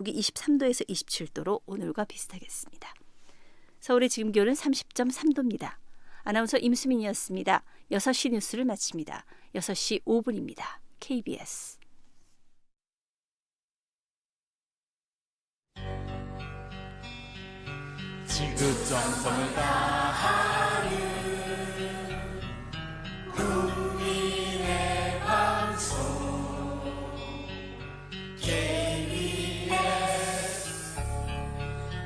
여기 23도에서 27도로 오늘과 비슷하겠습니다. 서울의 지금 기온은 30.3도입니다. 아나운서 임수민이었습니다. 6시 뉴스를 마칩니다. 6시 5분입니다. KBS 지극정성을 다하는 국민의 방송 KBS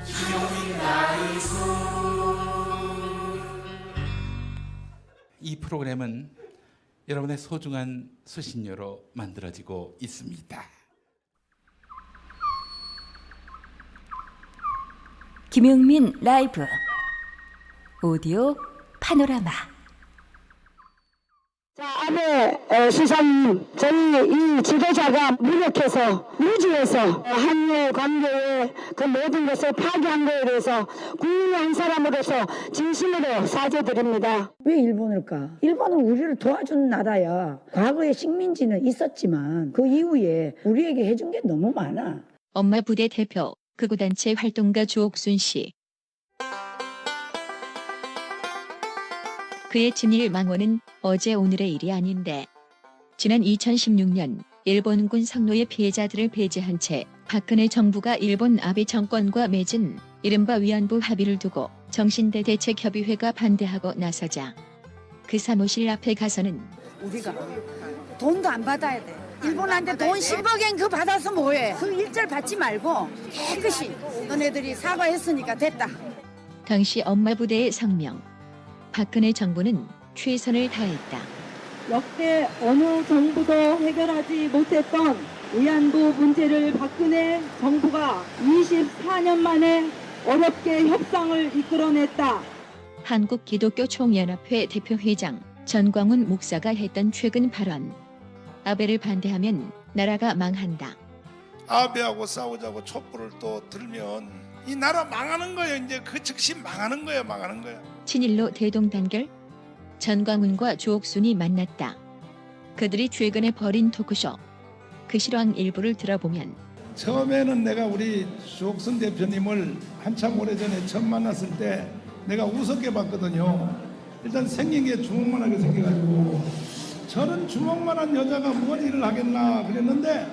김용민 라이브. 이 프로그램은 여러분의 소중한 수신료로 만들어지고 있습니다. 김용민 라이브 오디오 파노라마. 자, 아베 수상님, 저희 이 지도자가 무력해서 무지해서 한일 관계의 그 모든 것을 파괴한 거에 대해서 국민의 한 사람으로서 진심으로 사죄드립니다. 왜 일본을까? 일본은 우리를 도와준 나라야. 과거에 식민지는 있었지만 그 이후에 우리에게 해준 게 너무 많아. 엄마 부대 대표 극우단체 활동가 주옥순 씨. 그의 친일 망언은 어제 오늘의 일이 아닌데 지난 2016년 일본군 상노의 피해자들을 배제한 채 박근혜 정부가 일본 아베 정권과 맺은 이른바 위안부 합의를 두고 정신대 대책협의회가 반대하고 나서자 그 사무실 앞에 가서는 우리가 돈도 안 받아야 돼. 일본한테 돈 10억엔 그 받아서 뭐해. 그 일절 받지 말고 깨끗이 너네들이 사과했으니까 됐다. 당시 엄마 부대의 성명. 박근혜 정부는 최선을 다했다. 역대 어느 정부도 해결하지 못했던 위안부 문제를 박근혜 정부가 24년 만에 어렵게 협상을 이끌어냈다. 한국기독교총연합회 대표회장 전광훈 목사가 했던 최근 발언. 아베를 반대하면 나라가 망한다. 아베하고 싸우자고 촛불을 또 들면 이 나라 망하는 거예요. 이제 그 즉시 망하는 거예요. 망하는 거예요. 친일로 대동단결? 전광훈과 주옥순이 만났다. 그들이 최근에 벌인 토크쇼. 그 실황 일부를 들어보면 처음에는 내가 우리 주옥순 대표님을 한참 오래전에 처음 만났을 때 내가 우습게 봤거든요. 일단 생긴 게 주먹만하게 생겨가지고 저런 주먹만한 여자가 뭔 일을 하겠나 그랬는데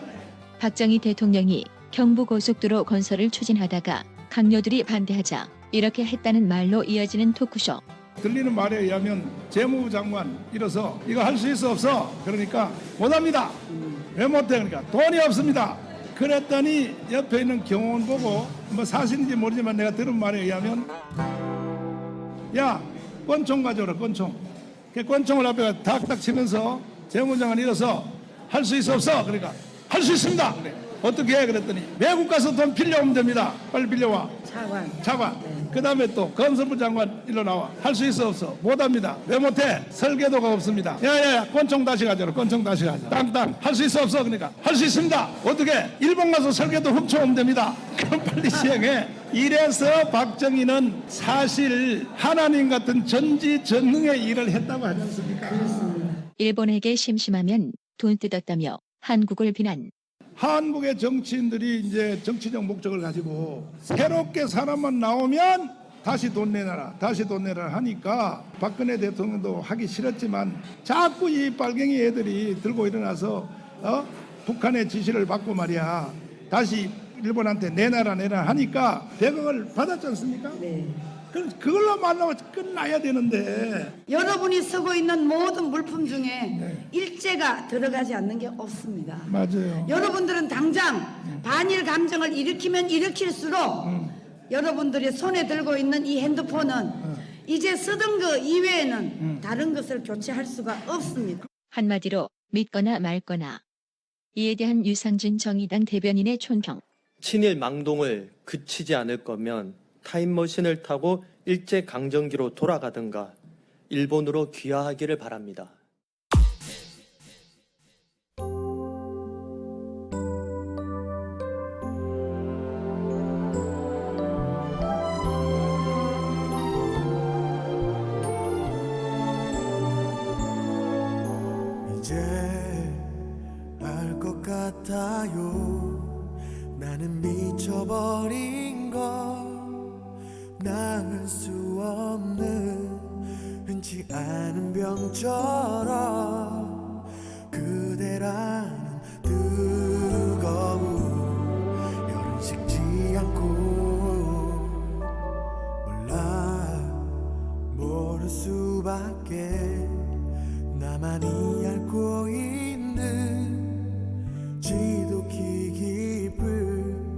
박정희 대통령이 경부고속도로 건설을 추진하다가 강요들이 반대하자 이렇게 했다는 말로 이어지는 토크쇼. 들리는 말에 의하면 재무부 장관 일어서 이거 할 수 있어 없어? 그러니까 못합니다. 왜 못해? 그러니까 돈이 없습니다. 그랬더니 옆에 있는 경호원 보고 뭐 사실인지 모르지만 내가 들은 말에 의하면 야 권총 가져오라 권총. 그 권총을 앞에 탁탁 치면서 재무부 장관 일어서 할 수 있어 없어? 그러니까 할 수 있습니다. 그래. 어떻게 해? 그랬더니 외국 가서 돈 빌려오면 됩니다. 빨리 빌려와. 차관. 네. 그 다음에 또 건설부 장관 일로 나와. 할 수 있어 없어? 못합니다. 왜 못해? 설계도가 없습니다. 야야야 권총 다시 가져라. 권총 다시 가져라. 땅땅. 할 수 있어 없어? 그러니까 할 수 있습니다. 어떻게? 일본 가서 설계도 훔쳐오면 됩니다. 그럼 빨리 시행해. 이래서 박정희는 사실 하나님 같은 전지전능의 일을 했다고 하지 않습니까? 그렇습니다. 일본에게 심심하면 돈 뜯었다며 한국을 비난. 한국의 정치인들이 이제 정치적 목적을 가지고 새롭게 사람만 나오면 다시 돈 내놔라 다시 돈 내놔라 하니까 박근혜 대통령도 하기 싫었지만 자꾸 이 빨갱이 애들이 들고 일어나서 북한의 지시를 받고 말이야 다시 일본한테 내놔라 하니까 대응을 받았지 않습니까? 네. 그럼 그걸로 만나고 끝나야 되는데 여러분이 쓰고 있는 모든 물품 중에 일제가 들어가지 않는 게 없습니다. 맞아요. 여러분들은 당장 반일 감정을 일으키면 일으킬수록 여러분들이 손에 들고 있는 이 핸드폰은 이제 쓰던 거 이외에는 다른 것을 교체할 수가 없습니다. 한마디로 믿거나 말거나. 이에 대한 유상준 정의당 대변인의 촌평. 친일 망동을 그치지 않을 거면 타임머신을 타고 일제강점기로 돌아가든가 일본으로 귀화하기를 바랍니다. 이제 알 것 같아요. 나는 미쳐 잊혀버린 것 나을 수 없는 흔치 않은 병처럼 그대라는 뜨거운 열은 식지 않고 몰라 모를 수밖에 나만이 앓고 있는 지독히 깊은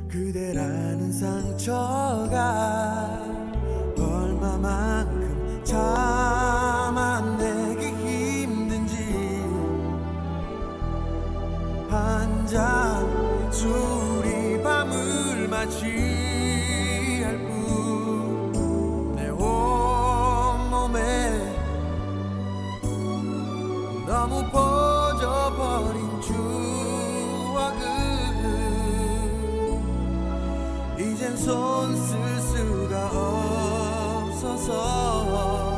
그대라는 상처가 얼마만큼 참아내기 힘든지 한 잔 술이 밤을 맞이할 뿐 내 온몸에 너무 퍼져버린 추억은 이젠 손 쓸 수가 없어서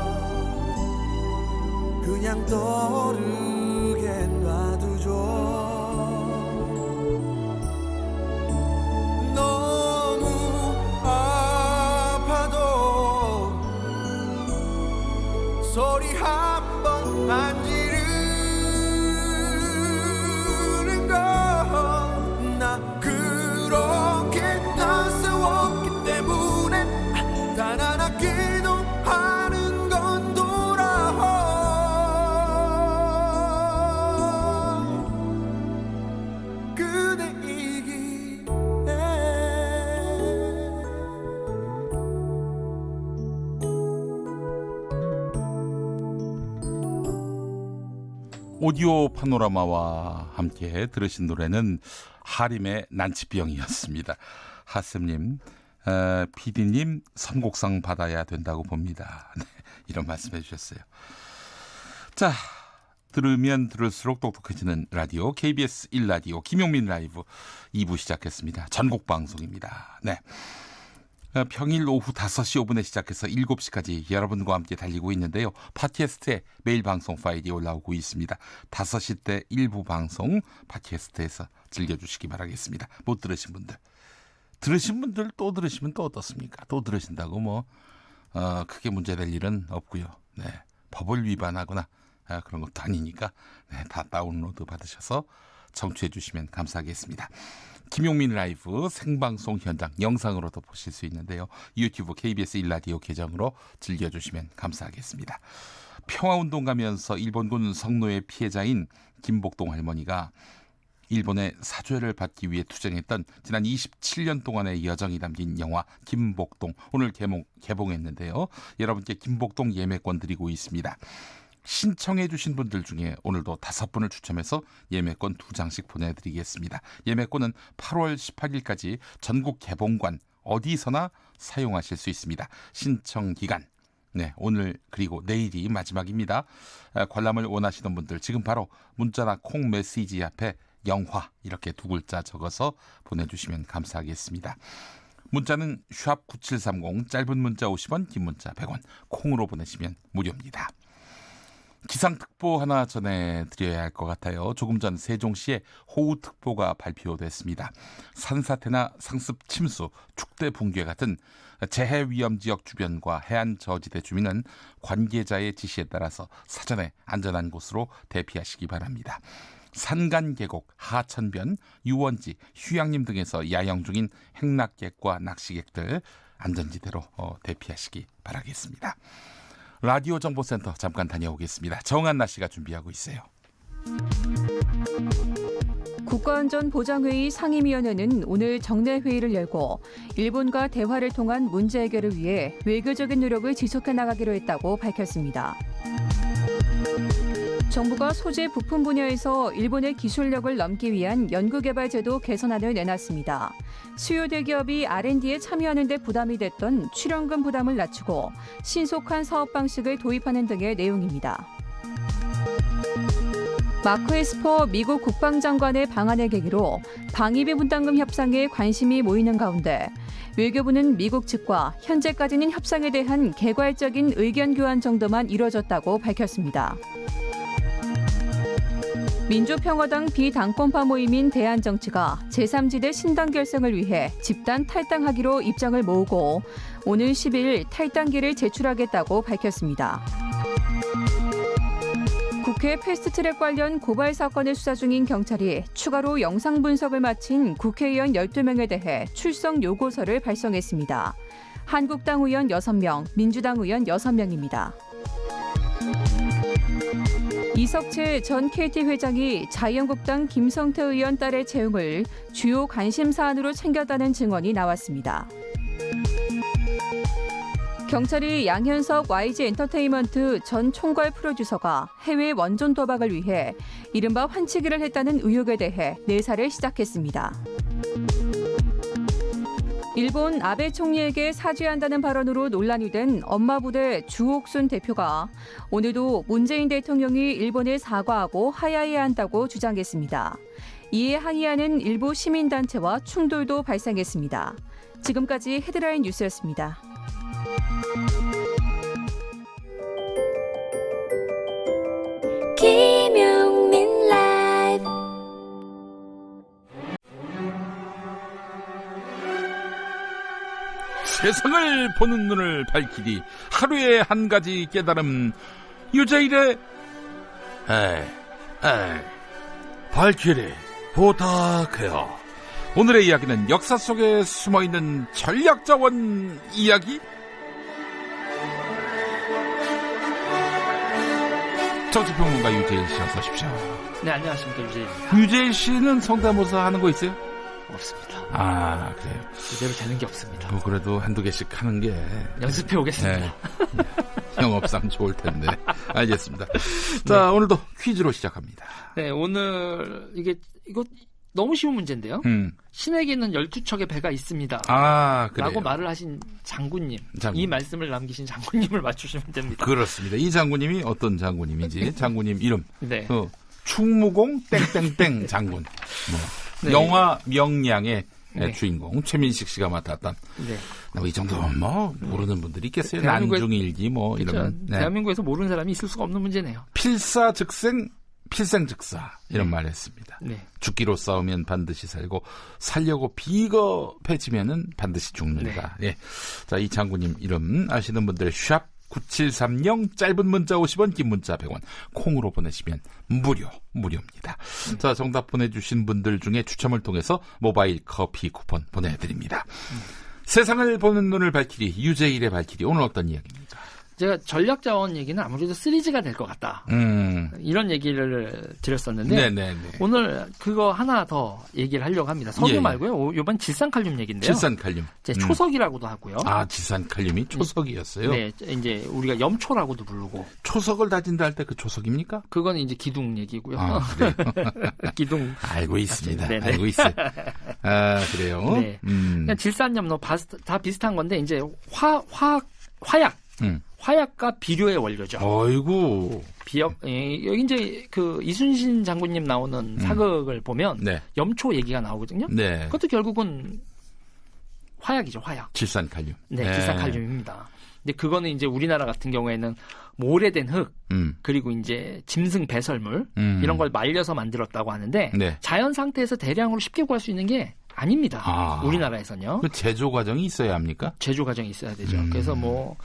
그냥 떠오르게 놔두죠. 너무 아파도 소리 한번 안 지르는 건 나 그렇게 따스웠기 때문에 단 하나 기도하는 건 돌아온 그대이기에 오디오 파노라마와 함께 들으신 노래는 하림의 난치병이었습니다. 하슴님, PD님 선곡상 받아야 된다고 봅니다. 네, 이런 말씀해 주셨어요. 자, 들으면 들을수록 똑똑해지는 라디오 KBS 1라디오 김용민 라이브 2부 시작했습니다. 전국 방송입니다. 네. 평일 오후 5시 5분에 시작해서 7시까지 여러분과 함께 달리고 있는데요. 팟캐스트에 매일 방송 파일이 올라오고 있습니다. 5시 때 일부 방송 팟캐스트에서 즐겨주시기 바라겠습니다. 못 들으신 분들. 들으신 분들 또 들으시면 또 어떻습니까? 또 들으신다고 크게 문제될 일은 없고요. 네, 법을 위반하거나 그런 것도 아니니까 다 다운로드 받으셔서 청취해 주시면 감사하겠습니다. 김용민 라이브 생방송 현장 영상으로도 보실 수 있는데요. 유튜브 KBS 1라디오 계정으로 즐겨주시면 감사하겠습니다. 평화운동 가면서 일본군 성노예 피해자인 김복동 할머니가 일본의 사죄를 받기 위해 투쟁했던 지난 27년 동안의 여정이 담긴 영화 김복동 오늘 개봉했는데요. 여러분께 김복동 예매권 드리고 있습니다. 신청해 주신 분들 중에 오늘도 5분을 추첨해서 예매권 2장씩 보내드리겠습니다. 예매권은 8월 18일까지 전국 개봉관 어디서나 사용하실 수 있습니다. 신청 기간 오늘 그리고 내일이 마지막입니다. 관람을 원하시는 분들 지금 바로 문자나 콩 메시지 앞에 영화 이렇게 2글자 적어서 보내주시면 감사하겠습니다. 문자는 샵9730 짧은 문자 50원 긴 문자 100원 콩으로 보내시면 무료입니다. 기상특보 하나 전해드려야 할 것 같아요. 조금 전 세종시에 호우특보가 발표됐습니다. 산사태나 상습 침수, 축대 붕괴 같은 재해 위험 지역 주변과 해안 저지대 주민은 관계자의 지시에 따라서 사전에 안전한 곳으로 대피하시기 바랍니다. 산간 계곡, 하천변, 유원지, 휴양림 등에서 야영 중인 행락객과 낚시객들 안전지대로 대피하시기 바라겠습니다. 라디오 정보센터 잠깐 다녀오겠습니다. 정한나 씨가 준비하고 있어요. 국가안전보장회의 상임위원회는 오늘 정례 회의를 열고 일본과 대화를 통한 문제 해결을 위해 외교적인 노력을 지속해 나가기로 했다고 밝혔습니다. 정부가 소재 부품 분야에서 일본의 기술력을 넘기 위한 연구개발 제도 개선안을 내놨습니다. 수요 대기업이 R&D에 참여하는 데 부담이 됐던 출연금 부담을 낮추고 신속한 사업 방식을 도입하는 등의 내용입니다. 마크 에스퍼 미국 국방장관의 방한을 계기로 방위비 분담금 협상에 관심이 모이는 가운데 외교부는 미국 측과 현재까지는 협상에 대한 개괄적인 의견 교환 정도만 이뤄졌다고 밝혔습니다. 민주평화당 비당권파 모임인 대한정치가 제3지대 신당 결성을 위해 집단 탈당하기로 입장을 모으고 오늘 10일 탈당기를 제출하겠다고 밝혔습니다. 국회 패스트트랙 관련 고발 사건을 수사 중인 경찰이 추가로 영상 분석을 마친 국회의원 12명에 대해 출석 요구서를 발송했습니다. 한국당 의원 6명, 민주당 의원 6명입니다. 이석채 전 KT 회장이 자유한국당 김성태 의원 딸의 채용을 주요 관심 사안으로 챙겼다는 증언이 나왔습니다. 경찰이 양현석 YG 엔터테인먼트 전 총괄 프로듀서가 해외 원전 도박을 위해 이른바 환치기를 했다는 의혹에 대해 내사를 시작했습니다. 일본 아베 총리에게 사죄한다는 발언으로 논란이 된 엄마부대 주옥순 대표가 오늘도 문재인 대통령이 일본에 사과하고 하야해야 한다고 주장했습니다. 이에 항의하는 일부 시민단체와 충돌도 발생했습니다. 지금까지 헤드라인 뉴스였습니다. 김용민 라이브 세상을 보는 눈을 밝히리 하루에 한 가지 깨달음 유재일의 밝히리 부탁해요. 오늘의 이야기는 역사 속에 숨어있는 전략자원 이야기. 정치평론가 유재일 씨 어서 오십시오. 네, 안녕하십니까, 유재일입니다. 유재일 씨는 성대모사 하는 거 있어요? 없습니다. 아, 그래요. 제대로 되는 게 없습니다. 뭐 그래도 한두 개씩 하는 게 연습해 오겠습니다. 네. 영업상 좋을 텐데. 알겠습니다. 자, 네. 오늘도 퀴즈로 시작합니다. 네, 오늘 이거 너무 쉬운 문제인데요. 신에게는 12척의 배가 있습니다. 아, 그래요. 라고 말을 하신 장군님. 이 말씀을 남기신 장군님을 맞추시면 됩니다. 그렇습니다. 이 장군님이 어떤 장군님인지 장군님 이름. 네. 충무공 땡땡땡 장군. 네. 영화 명량의 네. 주인공 최민식 씨가 맡았던. 네. 이 정도면 뭐 모르는 분들이 있겠어요. 난중일기 뭐 그렇죠. 이러면. 네. 대한민국에서 모르는 사람이 있을 수가 없는 문제네요. 필사즉생 필생즉사 이런 말 했습니다. 네. 죽기로 싸우면 반드시 살고 살려고 비겁해지면은 반드시 죽는다. 네. 예. 자, 이 장군님 이름 아시는 분들 샵 9730 짧은 문자 50원 긴 문자 100원 콩으로 보내시면 무료입니다. 자, 정답 보내주신 분들 중에 추첨을 통해서 모바일 커피 쿠폰 보내드립니다. 세상을 보는 눈을 밝히리 유재일의 밝히리 오늘 어떤 이야기입니까? 제가 전략자원 얘기는 아무래도 시리즈가 될 것 같다. 이런 얘기를 드렸었는데 네네네. 오늘 그거 하나 더 얘기를 하려고 합니다. 석유 예. 말고요. 이번 질산칼륨 얘기인데요. 질산칼륨. 초석이라고도 하고요. 아, 질산칼륨이 초석이었어요? 네. 이제 우리가 염초라고도 부르고. 초석을 다진다 할 때 그 초석입니까? 그건 이제 기둥 얘기고요. 아, 그래요? 기둥. 알고 있습니다. 네네. 알고 있어요. 아, 그래요? 네. 그냥 질산염 다 비슷한 건데 이제 화약. 화약과 비료의 원료죠. 어이구. 여기 이제 그 이순신 장군님 나오는 사극을 보면 네. 염초 얘기가 나오거든요. 네. 그것도 결국은 화약이죠, 화약. 질산칼륨. 네, 질산칼륨입니다. 근데 그거는 이제 우리나라 같은 경우에는 뭐 오래된 흙, 그리고 이제 짐승 배설물 이런 걸 말려서 만들었다고 하는데 네. 자연 상태에서 대량으로 쉽게 구할 수 있는 게 아닙니다. 우리나라에서는요. 그 제조 과정이 있어야 합니까? 제조 과정이 있어야 되죠. 그래서 뭐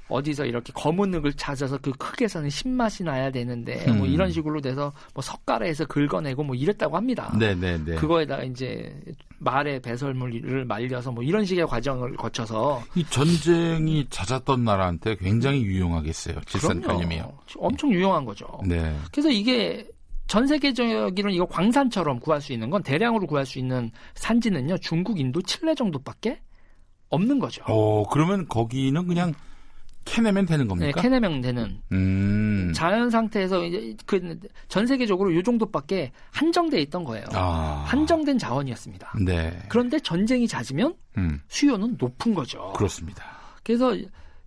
어디서 이렇게 검은 흙을 찾아서 그 흙에서는 신맛이 나야 되는데 뭐 이런 식으로 돼서 뭐 석가래에서 긁어내고 뭐 이랬다고 합니다. 네네네. 그거에다가 이제 말의 배설물을 말려서 뭐 이런 식의 과정을 거쳐서 이 전쟁이 잦았던 나라한테 굉장히 유용하겠어요. 질산칼륨이요. 엄청 유용한 거죠. 네. 그래서 이게 전 세계적으로는 이거 광산처럼 구할 수 있는 건 대량으로 구할 수 있는 산지는요. 중국, 인도, 칠레 정도밖에 없는 거죠. 그러면 거기는 그냥 캐내면 되는 겁니까? 네, 캐내면 되는. 자연 상태에서 이제 그 전 세계적으로 이 정도밖에 한정돼 있던 거예요. 한정된 자원이었습니다. 네. 그런데 전쟁이 잦으면 수요는 높은 거죠. 그렇습니다. 그래서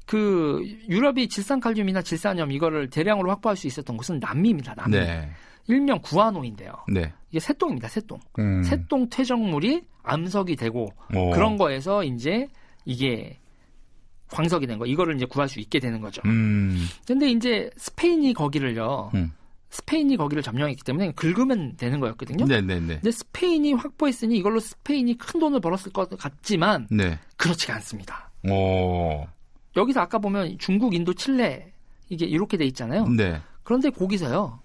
그 유럽이 질산칼륨이나 질산염 이거를 대량으로 확보할 수 있었던 곳은 남미입니다. 남미. 네. 일명 구아노인데요. 네. 이게 새똥입니다. 새똥. 새똥 퇴적물이 암석이 되고 그런 거에서 이제 이게 광석이 된 거. 이거를 이제 구할 수 있게 되는 거죠. 근데 이제 스페인이 거기를요. 스페인이 거기를 점령했기 때문에 긁으면 되는 거였거든요. 네네네. 근데 스페인이 확보했으니 이걸로 스페인이 큰 돈을 벌었을 것 같지만 네. 그렇지가 않습니다. 오. 여기서 아까 보면 중국, 인도, 칠레 이게 이렇게 돼 있잖아요. 네. 그런데 거기서요.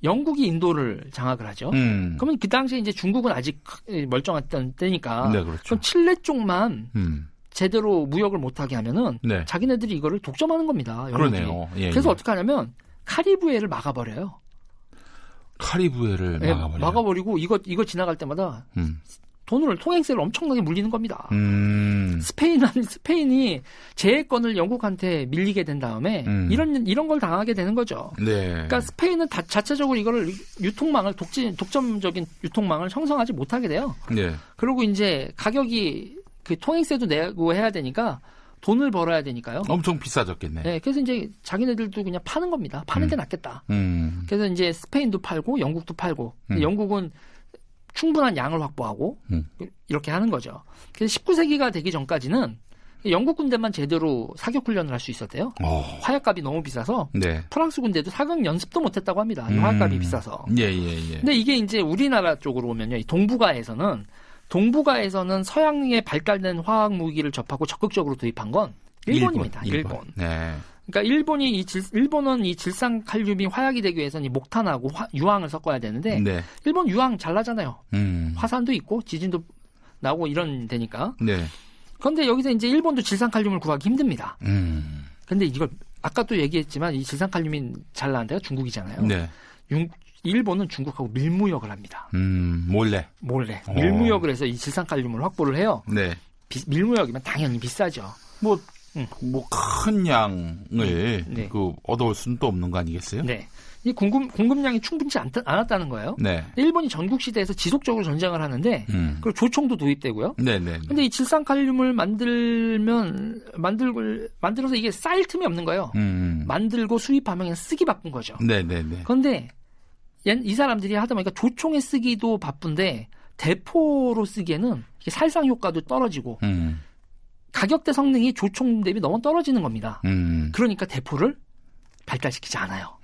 영국이 인도를 장악을 하죠. 그러면 그 당시에 이제 중국은 아직 멀쩡했던 때니까 네, 그렇죠. 그럼 칠레 쪽만 제대로 무역을 못하게 하면은 네. 자기네들이 이거를 독점하는 겁니다. 영국이. 그러네요. 예, 그래서 예. 어떻게 하냐면 카리브해를 막아버려요. 카리브해를 네, 막아버려요. 막아버리고 이거 지나갈 때마다 통행세를 엄청나게 물리는 겁니다. 스페인이 제해권을 영국한테 밀리게 된 다음에 이런 걸 당하게 되는 거죠. 네. 그러니까 스페인은 자체적으로 이거를 유통망을 독점적인 유통망을 형성하지 못하게 돼요. 네. 그리고 이제 가격이 그 통행세도 내고 해야 되니까 돈을 벌어야 되니까요. 엄청 비싸졌겠네. 네, 그래서 이제 자기네들도 그냥 파는 겁니다. 파는 게 낫겠다. 그래서 이제 스페인도 팔고 영국도 팔고 영국은 충분한 양을 확보하고 이렇게 하는 거죠. 그래서 19세기가 되기 전까지는 영국 군대만 제대로 사격 훈련을 할 수 있었대요. 화약값이 너무 비싸서 네. 프랑스 군대도 사격 연습도 못했다고 합니다. 이 화약값이 비싸서. 예. 근데 이게 이제 우리나라 쪽으로 오면요, 이 동북아에서는 서양에 발달된 화학 무기를 접하고 적극적으로 도입한 건 일본입니다. 일본. 네. 그러니까 일본은 이 질산칼륨이 화약이 되기 위해서는 이 목탄하고 유황을 섞어야 되는데 네. 일본 유황 잘 나잖아요. 화산도 있고 지진도 나고 이런 데니까. 네. 그런데 여기서 이제 일본도 질산칼륨을 구하기 힘듭니다. 근데 이걸 아까 또 얘기했지만 이 질산칼륨이 잘 나는 데가 중국이잖아요. 네. 일본은 중국하고 밀무역을 합니다. 몰래. 밀무역을 해서 이 질산칼륨을 확보를 해요. 네. 밀무역이면 당연히 비싸죠. 뭐 큰 양을 네. 얻어올 수는 또 없는 거 아니겠어요? 네. 이 공급량이 충분치 않았다는 거예요. 네. 일본이 전국 시대에서 지속적으로 전쟁을 하는데 그리고 조총도 도입되고요. 네네. 근데 이 질산칼륨을 만들어서 이게 쌓일 틈이 없는 거예요. 만들고 수입하면 그냥 쓰기 바쁜 거죠. 네네네. 그런데 이 사람들이 하다 보니까 조총에 쓰기도 바쁜데 대포로 쓰기에는 이게 살상 효과도 떨어지고 가격대 성능이 조총 대비 너무 떨어지는 겁니다. 그러니까 대포를 발달시키지 않아요.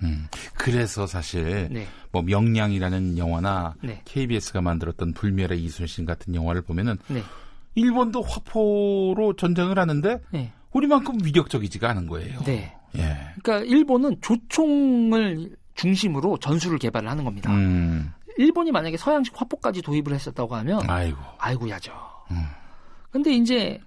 그래서 사실 네. 뭐 명량이라는 영화나 네. KBS가 만들었던 불멸의 이순신 같은 영화를 보면은 네. 일본도 화포로 전쟁을 하는데 네. 우리만큼 위력적이지가 않은 거예요. 네. 예. 그러니까 일본은 조총을 중심으로 전술을 개발을 하는 겁니다. 일본이 만약에 서양식 화포까지 도입을 했었다고 하면 아이고야죠. 근데 이제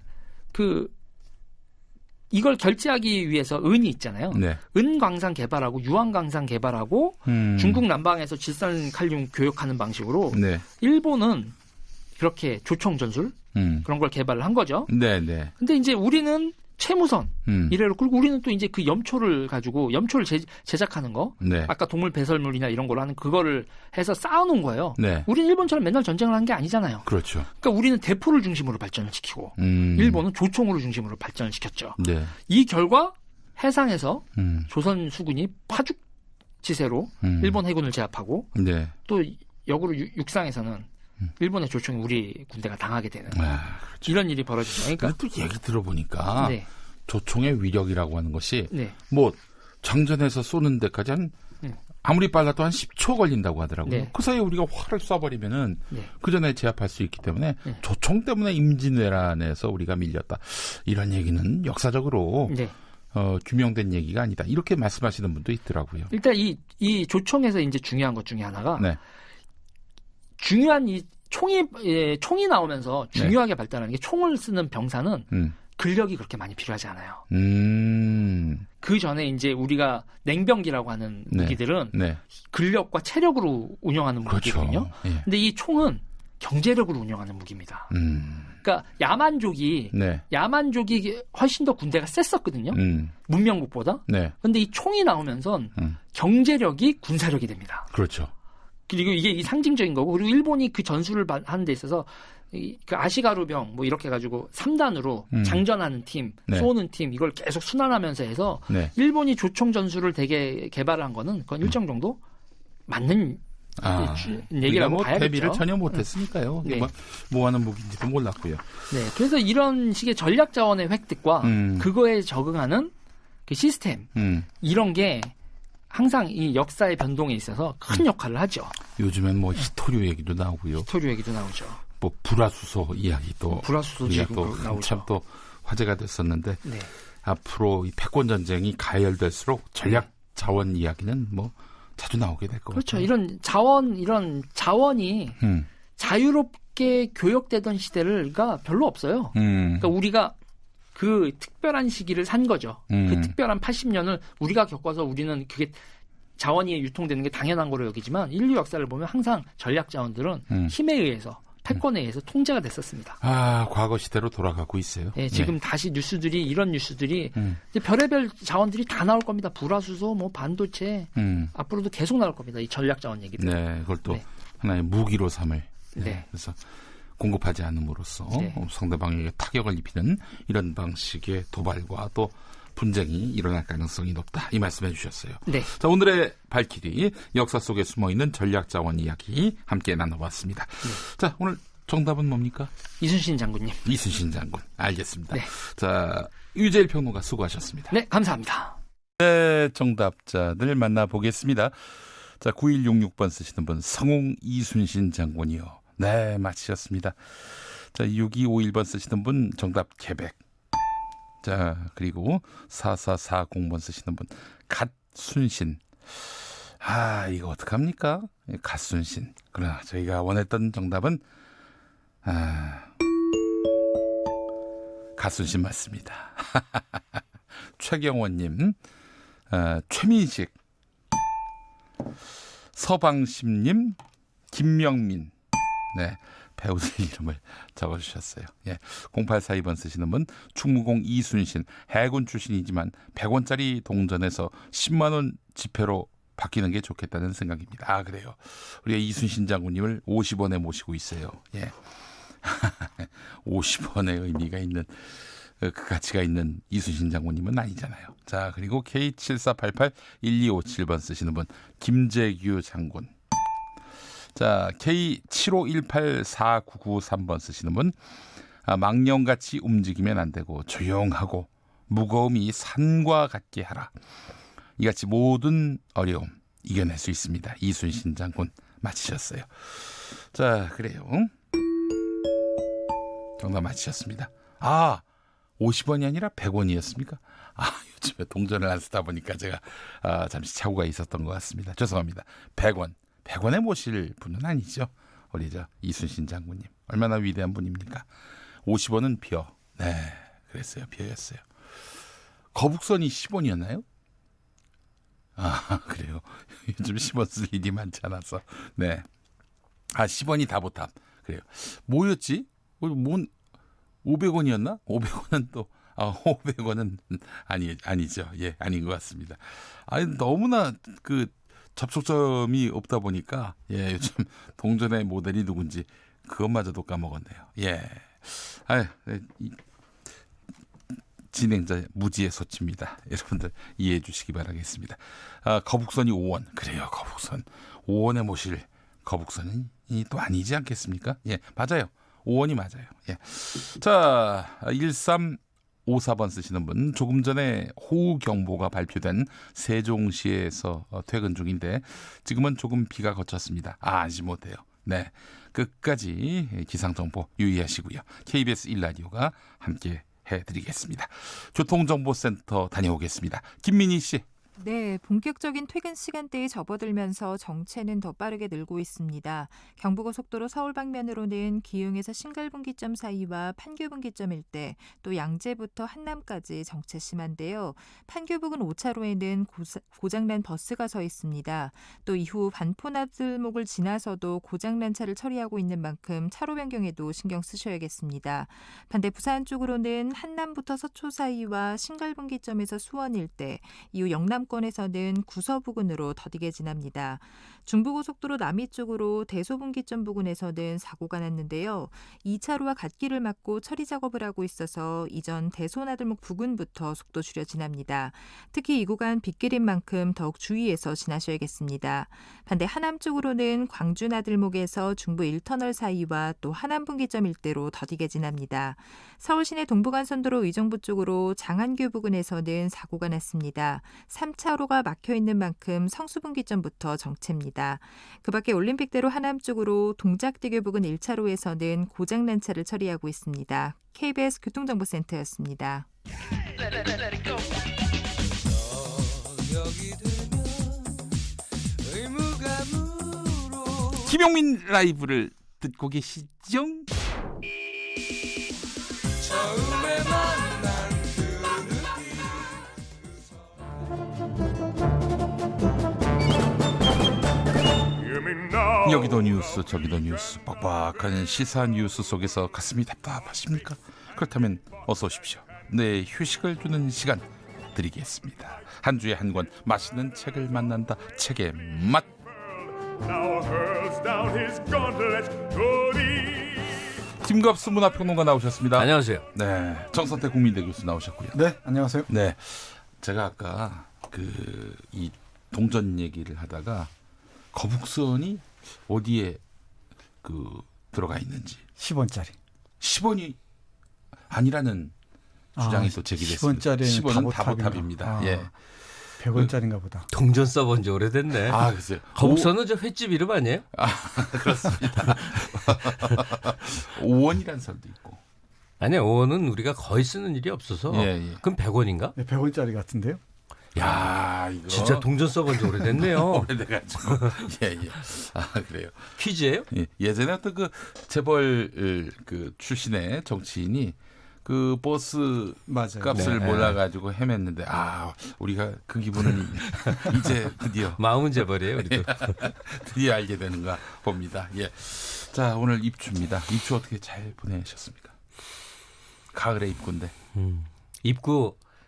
이걸 결제하기 위해서 은이 있잖아요. 네. 은 광산 개발하고 유황 광산 개발하고 중국 남방에서 질산칼륨 교역하는 방식으로 네. 일본은 그렇게 조총 전술 그런 걸 개발을 한 거죠. 네네. 근데 이제 우리는 채무선 이래로 그리고 우리는 또 이제 그 염초를 가지고 염초를 제작하는 거 네. 아까 동물 배설물이나 이런 걸로 하는 그거를 해서 쌓아놓은 거예요. 네. 우리는 일본처럼 맨날 전쟁을 하는 게 아니잖아요. 그렇죠. 그러니까 우리는 대포를 중심으로 발전을 시키고 일본은 조총으로 중심으로 발전을 시켰죠. 네. 이 결과 해상에서 조선 수군이 파죽지세로 일본 해군을 제압하고 네. 또 역으로 육상에서는 일본의 조총이 우리 군대가 당하게 되는 그렇죠. 이런 일이 벌어지죠. 그러니까 또 얘기 들어보니까 네. 조총의 위력이라고 하는 것이 네. 뭐 장전해서 쏘는 데까지 아무리 빨라도 한 10초 걸린다고 하더라고요. 네. 그 사이에 우리가 활을 쏴버리면은 네. 그 전에 제압할 수 있기 때문에 조총 때문에 임진왜란에서 우리가 밀렸다. 이런 얘기는 역사적으로 네. 규명된 얘기가 아니다. 이렇게 말씀하시는 분도 있더라고요. 일단 이 조총에서 이제 중요한 것 중에 하나가 네. 중요한 이 총이 나오면서 중요하게 발달하는 게 총을 쓰는 병사는 근력이 그렇게 많이 필요하지 않아요. 그 전에 이제 우리가 냉병기라고 하는 무기들은 근력과 체력으로 운영하는 무기거든요. 그렇죠. 예. 근데 이 총은 경제력으로 운영하는 무기입니다. 그러니까 야만족이 훨씬 더 군대가 셌었거든요. 문명국보다. 그런데 이 총이 나오면선 경제력이 군사력이 됩니다. 그렇죠. 그리고 이게 상징적인 거고 그리고 일본이 그 전술을 하는 데 있어서 그 아시가루병 뭐 이렇게 가지고 3단으로 장전하는 팀, 쏘는 팀 이걸 계속 순환하면서 해서 일본이 조총 전술을 되게 개발한 거는 그건 일정 정도 맞는 얘기라고 뭐 봐야겠죠. 대비를 전혀 못했으니까요. 네. 뭐 하는 무기인지도 몰랐고요. 네, 그래서 이런 식의 전략 자원의 획득과 그거에 적응하는 그 시스템 이런 게 항상 이 역사의 변동에 있어서 큰 역할을 하죠. 요즘엔 뭐 히토류 얘기도 나오고요. 히토류 얘기도 나오죠. 뭐 불화수소 이야기도 불화수소 지금 나오죠. 참 또 화제가 됐었는데 네. 앞으로 이 패권 전쟁이 가열될수록 전략 자원 이야기는 뭐 자주 나오게 될 것 그렇죠. 같아요. 이런 자원이 자유롭게 교역되던 시대가 별로 없어요. 그러니까 우리가 그 특별한 시기를 산 거죠. 그 특별한 80년을 우리가 겪어서 우리는 그게 자원이 유통되는 게 당연한 거로 여기지만 인류 역사를 보면 항상 전략 자원들은 힘에 의해서 패권에 의해서 통제가 됐었습니다. 아, 과거 시대로 돌아가고 있어요. 네, 지금 다시 이런 뉴스들이 이제 별의별 자원들이 다 나올 겁니다. 불화수소, 뭐 반도체 앞으로도 계속 나올 겁니다. 이 전략 자원 얘기들. 네, 그걸 또 하나의 무기로 삼을. 네. 그래서 공급하지 않음으로써 상대방에게 타격을 입히는 이런 방식의 도발과 또 분쟁이 일어날 가능성이 높다. 이 말씀해 주셨어요. 네. 자, 오늘의 발키리 역사 속에 숨어있는 전략자원 이야기 함께 나눠봤습니다. 네. 자, 오늘 정답은 뭡니까? 이순신 장군님. 이순신 장군. 알겠습니다. 네. 자, 유재일 평론가 수고하셨습니다. 네, 감사합니다. 네, 정답자들 만나보겠습니다. 자, 9166번 쓰시는 분 성웅 이순신 장군이요. 네, 맞히셨습니다. 자, 6251번 쓰시는 분 정답 개백. 자, 그리고 4440번 쓰시는 분 갓순신. 아, 이거 어떡합니까? 갓순신. 그러나 저희가 원했던 정답은 갓순신 맞습니다. 최경원님, 최민식, 서방심님, 김명민. 네, 배우들 이름을 적어주셨어요. 예, 0842번 쓰시는 분 충무공 이순신, 해군 출신이지만 100원짜리 동전에서 10만 원 지폐로 바뀌는 게 좋겠다는 생각입니다. 아, 그래요. 우리가 이순신 장군님을 50원에 모시고 있어요. 예, 50원의 의미가 있는 그 가치가 있는 이순신 장군님은 아니잖아요. 자, 그리고 K74881257번 쓰시는 분 김재규 장군. 자, K75184993번 쓰시는 분 망령같이 움직이면 안 되고 조용하고 무거움이 산과 같게 하라. 이같이 모든 어려움 이겨낼 수 있습니다. 이순신 장군 맞히셨어요. 자, 그래요. 정답 맞히셨습니다. 아, 50원이 아니라 100원이었습니까? 아, 요즘에 동전을 안 쓰다 보니까 제가 잠시 착오가 있었던 것 같습니다. 죄송합니다. 100원. 100원에 모실 분은 아니죠. 우리 이순신 장군님. 얼마나 위대한 분입니까? 50원은 벼. 네, 그랬어요. 벼였어요. 거북선이 10원이었나요? 아, 그래요. 요즘 10원 쓸 일이 많지 않아서. 네. 아, 10원이 다보탑. 그래요. 뭐였지? 500원이었나? 500원은 또 500원은 아니죠. 예, 아닌 것 같습니다. 아니, 너무나 접촉점이 없다 보니까 예, 요즘 동전의 모델이 누군지 그것마저도 까먹었네요. 예, 진행자 무지의 소치입니다. 여러분들 이해해 주시기 바라겠습니다. 거북선이 5원. 그래요, 거북선. 5원에 모실 거북선이 또 아니지 않겠습니까? 예, 맞아요. 5원이 맞아요. 예. 자, 1354번 쓰시는 분 조금 전에 호우경보가 발표된 세종시에서 퇴근 중인데 지금은 조금 비가 그쳤습니다. 안심 못해요. 네, 끝까지 기상정보 유의하시고요. KBS 1라디오가 함께 해드리겠습니다. 교통정보센터 다녀오겠습니다. 김민희 씨. 네, 본격적인 퇴근 시간대에 접어들면서 정체는 더 빠르게 늘고 있습니다. 경부고속도로 서울 방면으로는 기흥에서 신갈분기점 사이와 판교분기점 일대, 또 양재부터 한남까지 정체 심한데요. 판교 부근 5차로에는 고장난 버스가 서 있습니다. 또 이후 반포나들목을 지나서도 고장난 차를 처리하고 있는 만큼 차로 변경에도 신경 쓰셔야겠습니다. 반대 부산 쪽으로는 한남부터 서초 사이와 신갈분기점에서 수원 일대, 이후 영남권에서는 구서 부근으로 더디게 지납니다. 중부고속도로 남이 쪽으로 대소분기점 부근에서는 사고가 났는데요. 2차로와 갓길을 막고 처리 작업을 하고 있어서 이전 대소나들목 부근부터 속도 줄여 지납니다. 특히 이 구간 빗길인 만큼 더욱 주의해서 지나셔야겠습니다. 반대 하남 쪽으로는 광주나들목에서 중부 1터널 사이와 또 하남분기점 일대로 더디게 지납니다. 서울시내 동부간선도로 의정부 쪽으로 장안교 부근에서는 사고가 났습니다. 3차로가 막혀 있는 만큼 성수분기점부터 정체입니다. 그 밖에 올림픽대로 하남 쪽으로 동작대교 부근 1차로에서는 고장난 차를 처리하고 있습니다. KBS 교통정보센터였습니다. 김용민 라이브를 듣고 계시죠? 처음에 만난 여기도 뉴스 저기도 뉴스 빡빡한 시사 뉴스 속에서 가슴이 답답하십니까? 그렇다면 어서 오십시오. 네, 휴식을 주는 시간 드리겠습니다. 한 주에 한 권 맛있는 책을 만난다. 책의 맛. 김갑수 문화평론가 나오셨습니다. 안녕하세요. 네, 정선태 국민대 교수 나오셨고요. 네, 안녕하세요. 네, 제가 아까 이 동전 얘기를 하다가 거북선이 어디에 들어가 있는지 10원짜리 10원이 아니라는 주장이 또 제기됐습니다. 10원짜리는 다보탑입니다. 예. 100원짜리인가 보다. 동전 써본 지 오래됐네. 글쎄요. 거북선은 저 횟집 이름 아니에요? 그렇습니다. 5원이라는 설도 있고. 아니요, 5원은 우리가 거의 쓰는 일이 없어서. 예. 그럼 100원인가? 네, 100원짜리 같은데요. 야, 이거 진짜 동전 써본 지 오래됐네요. 오래돼가지고. 예. 그래요. 퀴즈예요? 예. 예전에 어떤 재벌 출신의 정치인이 버스 값을 몰라가지고 헤맸는데 우리가 그 기분은 이제 드디어 마음은 재벌이에요. 우리도. 드디어 알게 되는가 봅니다. 예. 자, 오늘 입추입니다. 입추 어떻게 잘 보내셨습니까? 가을의 입구인데.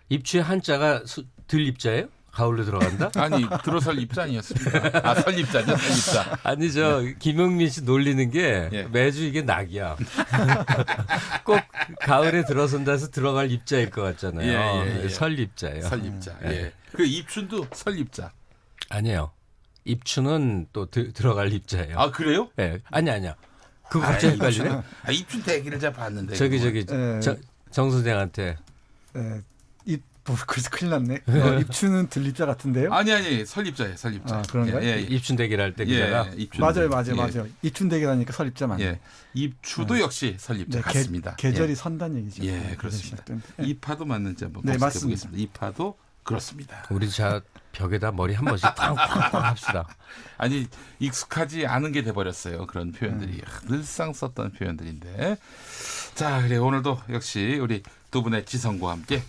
입추의 한자가 들입자예요? 가을로 들어간다? 아니, 들어설 입자 아니었습니까? 설립자죠, 설립자. 아니, 김용민 씨 놀리는 게 매주 이게 낙이야. 꼭 가을에 들어선다 해서 들어갈 입자일 것 같잖아요. 설립자예요. 설립자. 예. 그 입춘도 설립자. 아니에요. 입춘은 또 들어갈 입자예요. 아, 그래요? 네. 아니야. 그거 갑자기 헷갈리네. 입춘 대기를 잘 봤는데. 정 선생한테. 그래서 큰일 났네. 입추는 들립자 같은데요? 아니, 설립자예요, 설립자. 그런가요? 예. 입춘 대기를 할 때 기자가. 맞아요. 입춘 대기라니까 설립자 맞네. 예. 입추도 역시 설립자 같습니다. 계절이 선단 얘기죠. 예, 그렇습니다. 입하도 맞는지 한번 네, 맞습니다. 입하도 그렇습니다. 우리 벽에다 머리 한 번씩 쾅쾅쾅 합시다. 아니, 익숙하지 않은 게 돼버렸어요. 그런 표현들이. 늘상 썼던 표현들인데. 자, 그래 오늘도 역시 우리 두 분의 지성과 함께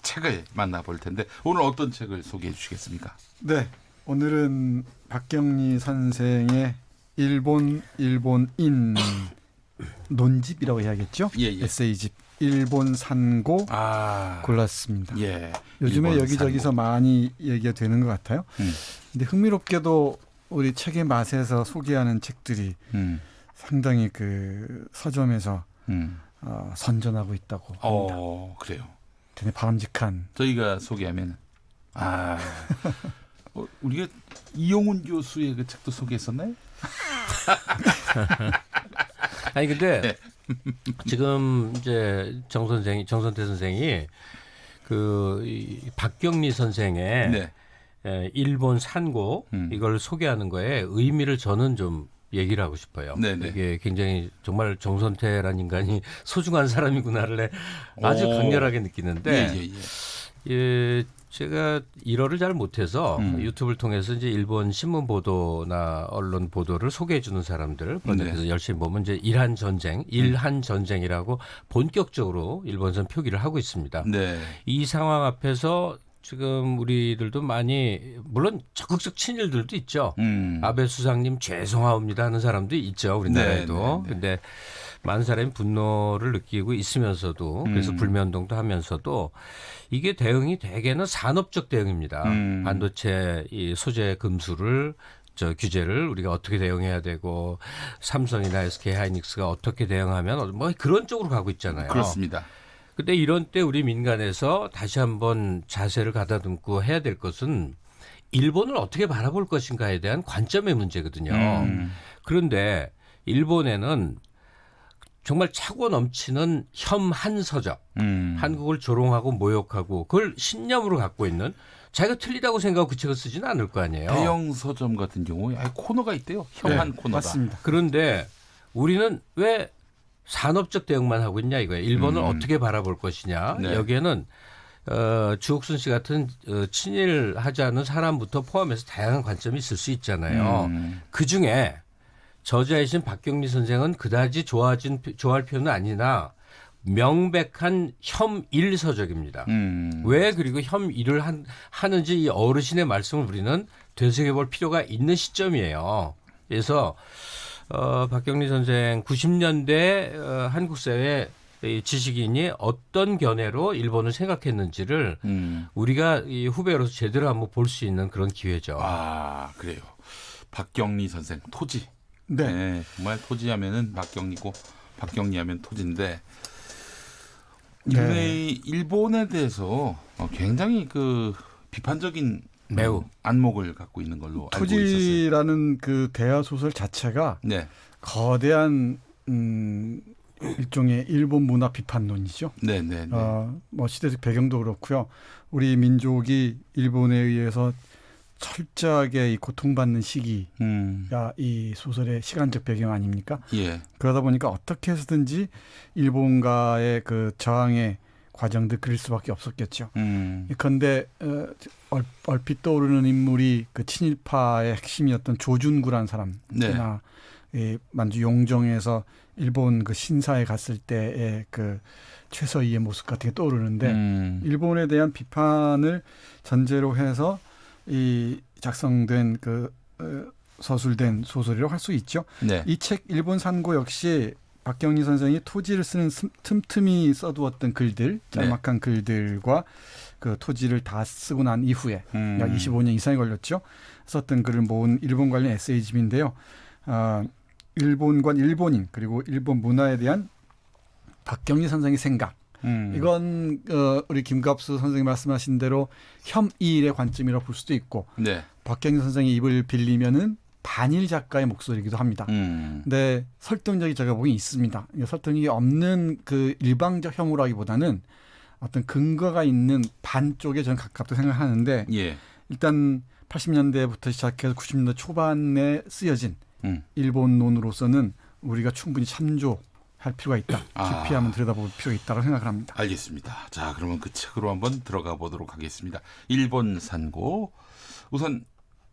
책을 만나볼 텐데 오늘 어떤 책을 소개해 주시겠습니까? 네, 오늘은 박경리 선생의 일본인 논집이라고 해야겠죠? 에세이집 일본 산고 골랐습니다. 요즘에 여기저기서 많이 얘기가 되는 것 같아요. 근데 흥미롭게도 우리 책의 맛에서 소개하는 책들이 상당히 서점에서 선전하고 있다고 합니다. 그래요. 되게 바람직한. 저희가 소개하면 우리가 이용훈 교수의 그 책도 소개했었나요? 아니 근데 지금 이제 정선태 선생이 박경리 선생의 일본 산고 이걸 소개하는 거에 의미를 저는 좀 얘기를 하고 싶어요. 네네. 이게 굉장히 정말 정선태라는 인간이 소중한 사람이구나를 아주 강렬하게 느끼는데 제가 일어를 잘 못해서 유튜브를 통해서 이제 일본 신문 보도나 언론 보도를 소개해 주는 사람들 번역해서 열심히 보면 이제 일한 전쟁이라고 본격적으로 일본선 표기를 하고 있습니다. 이 상황 앞에서 지금 우리들도 많이 물론 적극적 친일들도 있죠. 아베 수상님 죄송합니다 하는 사람도 있죠. 우리나라에도. 근데 많은 사람이 분노를 느끼고 있으면서도 그래서 불매운동도 하면서도 이게 대응이 대개는 산업적 대응입니다. 반도체 이 소재 금수를 규제를 우리가 어떻게 대응해야 되고 삼성이나 SK 하이닉스가 어떻게 대응하면 뭐 그런 쪽으로 가고 있잖아요. 그렇습니다. 근데 이런 때 우리 민간에서 다시 한번 자세를 가다듬고 해야 될 것은 일본을 어떻게 바라볼 것인가에 대한 관점의 문제거든요. 그런데 일본에는 정말 차고 넘치는 혐한서적, 한국을 조롱하고 모욕하고 그걸 신념으로 갖고 있는 자기가 틀리다고 생각하고 그 책을 쓰지는 않을 거 아니에요. 대형 서점 같은 경우에 코너가 있대요. 혐한 네, 코너가. 맞습니다. 그런데 우리는 왜 산업적 대응만 하고 있냐 이거예요. 일본을 어떻게 바라볼 것이냐. 네. 여기에는 주옥순 씨 같은 친일하지 않은 사람부터 포함해서 다양한 관점이 있을 수 있잖아요. 그중에 저자이신 박경리 선생은 그다지 좋아할 표현은 아니나 명백한 혐일 서적입니다. 왜 그리고 혐일을 하는지 이 어르신의 말씀을 우리는 되새겨볼 필요가 있는 시점이에요. 그래서 박경리 선생 90년대 한국 사회 지식인이 어떤 견해로 일본을 생각했는지를 우리가 이 후배로서 제대로 한번 볼 수 있는 그런 기회죠. 아, 그래요. 박경리 선생 토지. 네. 네, 정말 토지하면은 박경리고 박경리하면 토지인데 이번에 일본에 대해서 굉장히 그 비판적인 매우 안목을 갖고 있는 걸로 알고 있었어요. 토지라는 그 대화 소설 자체가 네. 거대한 일종의 일본 문화 비판론이죠. 네, 네, 네. 뭐 시대적 배경도 그렇고요. 우리 민족이 일본에 의해서 철저하게 이 고통받는 시기가 이 소설의 시간적 배경 아닙니까? 예. 그러다 보니까 어떻게 해서든지 일본과의 그 저항의 과정도 그릴 수밖에 없었겠죠. 그런데 얼핏 떠오르는 인물이 그 친일파의 핵심이었던 조준구란 사람이나 이 만주 용정에서 일본 그 신사에 갔을 때의 그 최서희의 모습 같은 게 떠오르는데 일본에 대한 비판을 전제로 해서 이 작성된 그 서술된 소설이라고 할 수 있죠. 네. 이 책 일본 산고 역시 박경리 선생이 토지를 쓰는 틈틈이 써두었던 글들, 짤막한 글들과 그 토지를 다 쓰고 난 이후에 약 25년 이상이 걸렸죠. 썼던 글을 모은 일본 관련 에세이집인데요. 일본관 일본인 그리고 일본 문화에 대한 박경리 선생의 생각. 이건 우리 김갑수 선생님 말씀하신 대로 혐일의 관점이라고 볼 수도 있고 박경리 선생의 입을 빌리면은 반일 작가의 목소리이기도 합니다. 근데 설득력이 제가 보기엔 있습니다. 설득력이 없는 그 일방적 혐오라기보다는 어떤 근거가 있는 반 쪽에 저는 가깝다고 생각하는데 일단 80년대부터 시작해서 90년대 초반에 쓰여진 일본론으로서는 우리가 충분히 참조할 필요가 있다. 깊이 한번 들여다볼 필요가 있다고 생각을 합니다. 알겠습니다. 자, 그러면 그 책으로 한번 들어가 보도록 하겠습니다. 일본 산고. 우선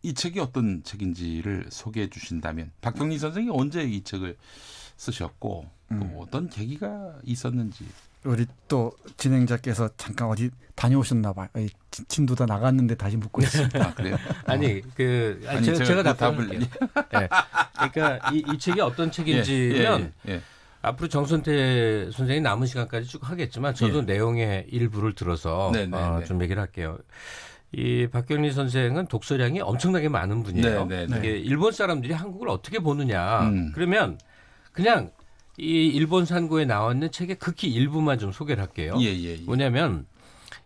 이 책이 어떤 책인지를 소개해 주신다면 박경리 선생이 언제 이 책을 쓰셨고 또 어떤 계기가 있었는지. 우리 또 진행자께서 잠깐 어디 다녀오셨나 봐요. 진도 다 나갔는데 다시 묻고 있습니다. 아, 그래요? 아니 제가 답변할게요. 네. 그러니까 이 책이 어떤 책인지면 앞으로 정선태 선생이 남은 시간까지 쭉 하겠지만 저도 내용의 일부를 들어서 좀 얘기를 할게요. 이 박경리 선생은 독서량이 엄청나게 많은 분이에요. 이게 일본 사람들이 한국을 어떻게 보느냐. 그러면 그냥 이 일본 산고에 나와 있는 책의 극히 일부만 좀 소개를 할게요. 뭐냐면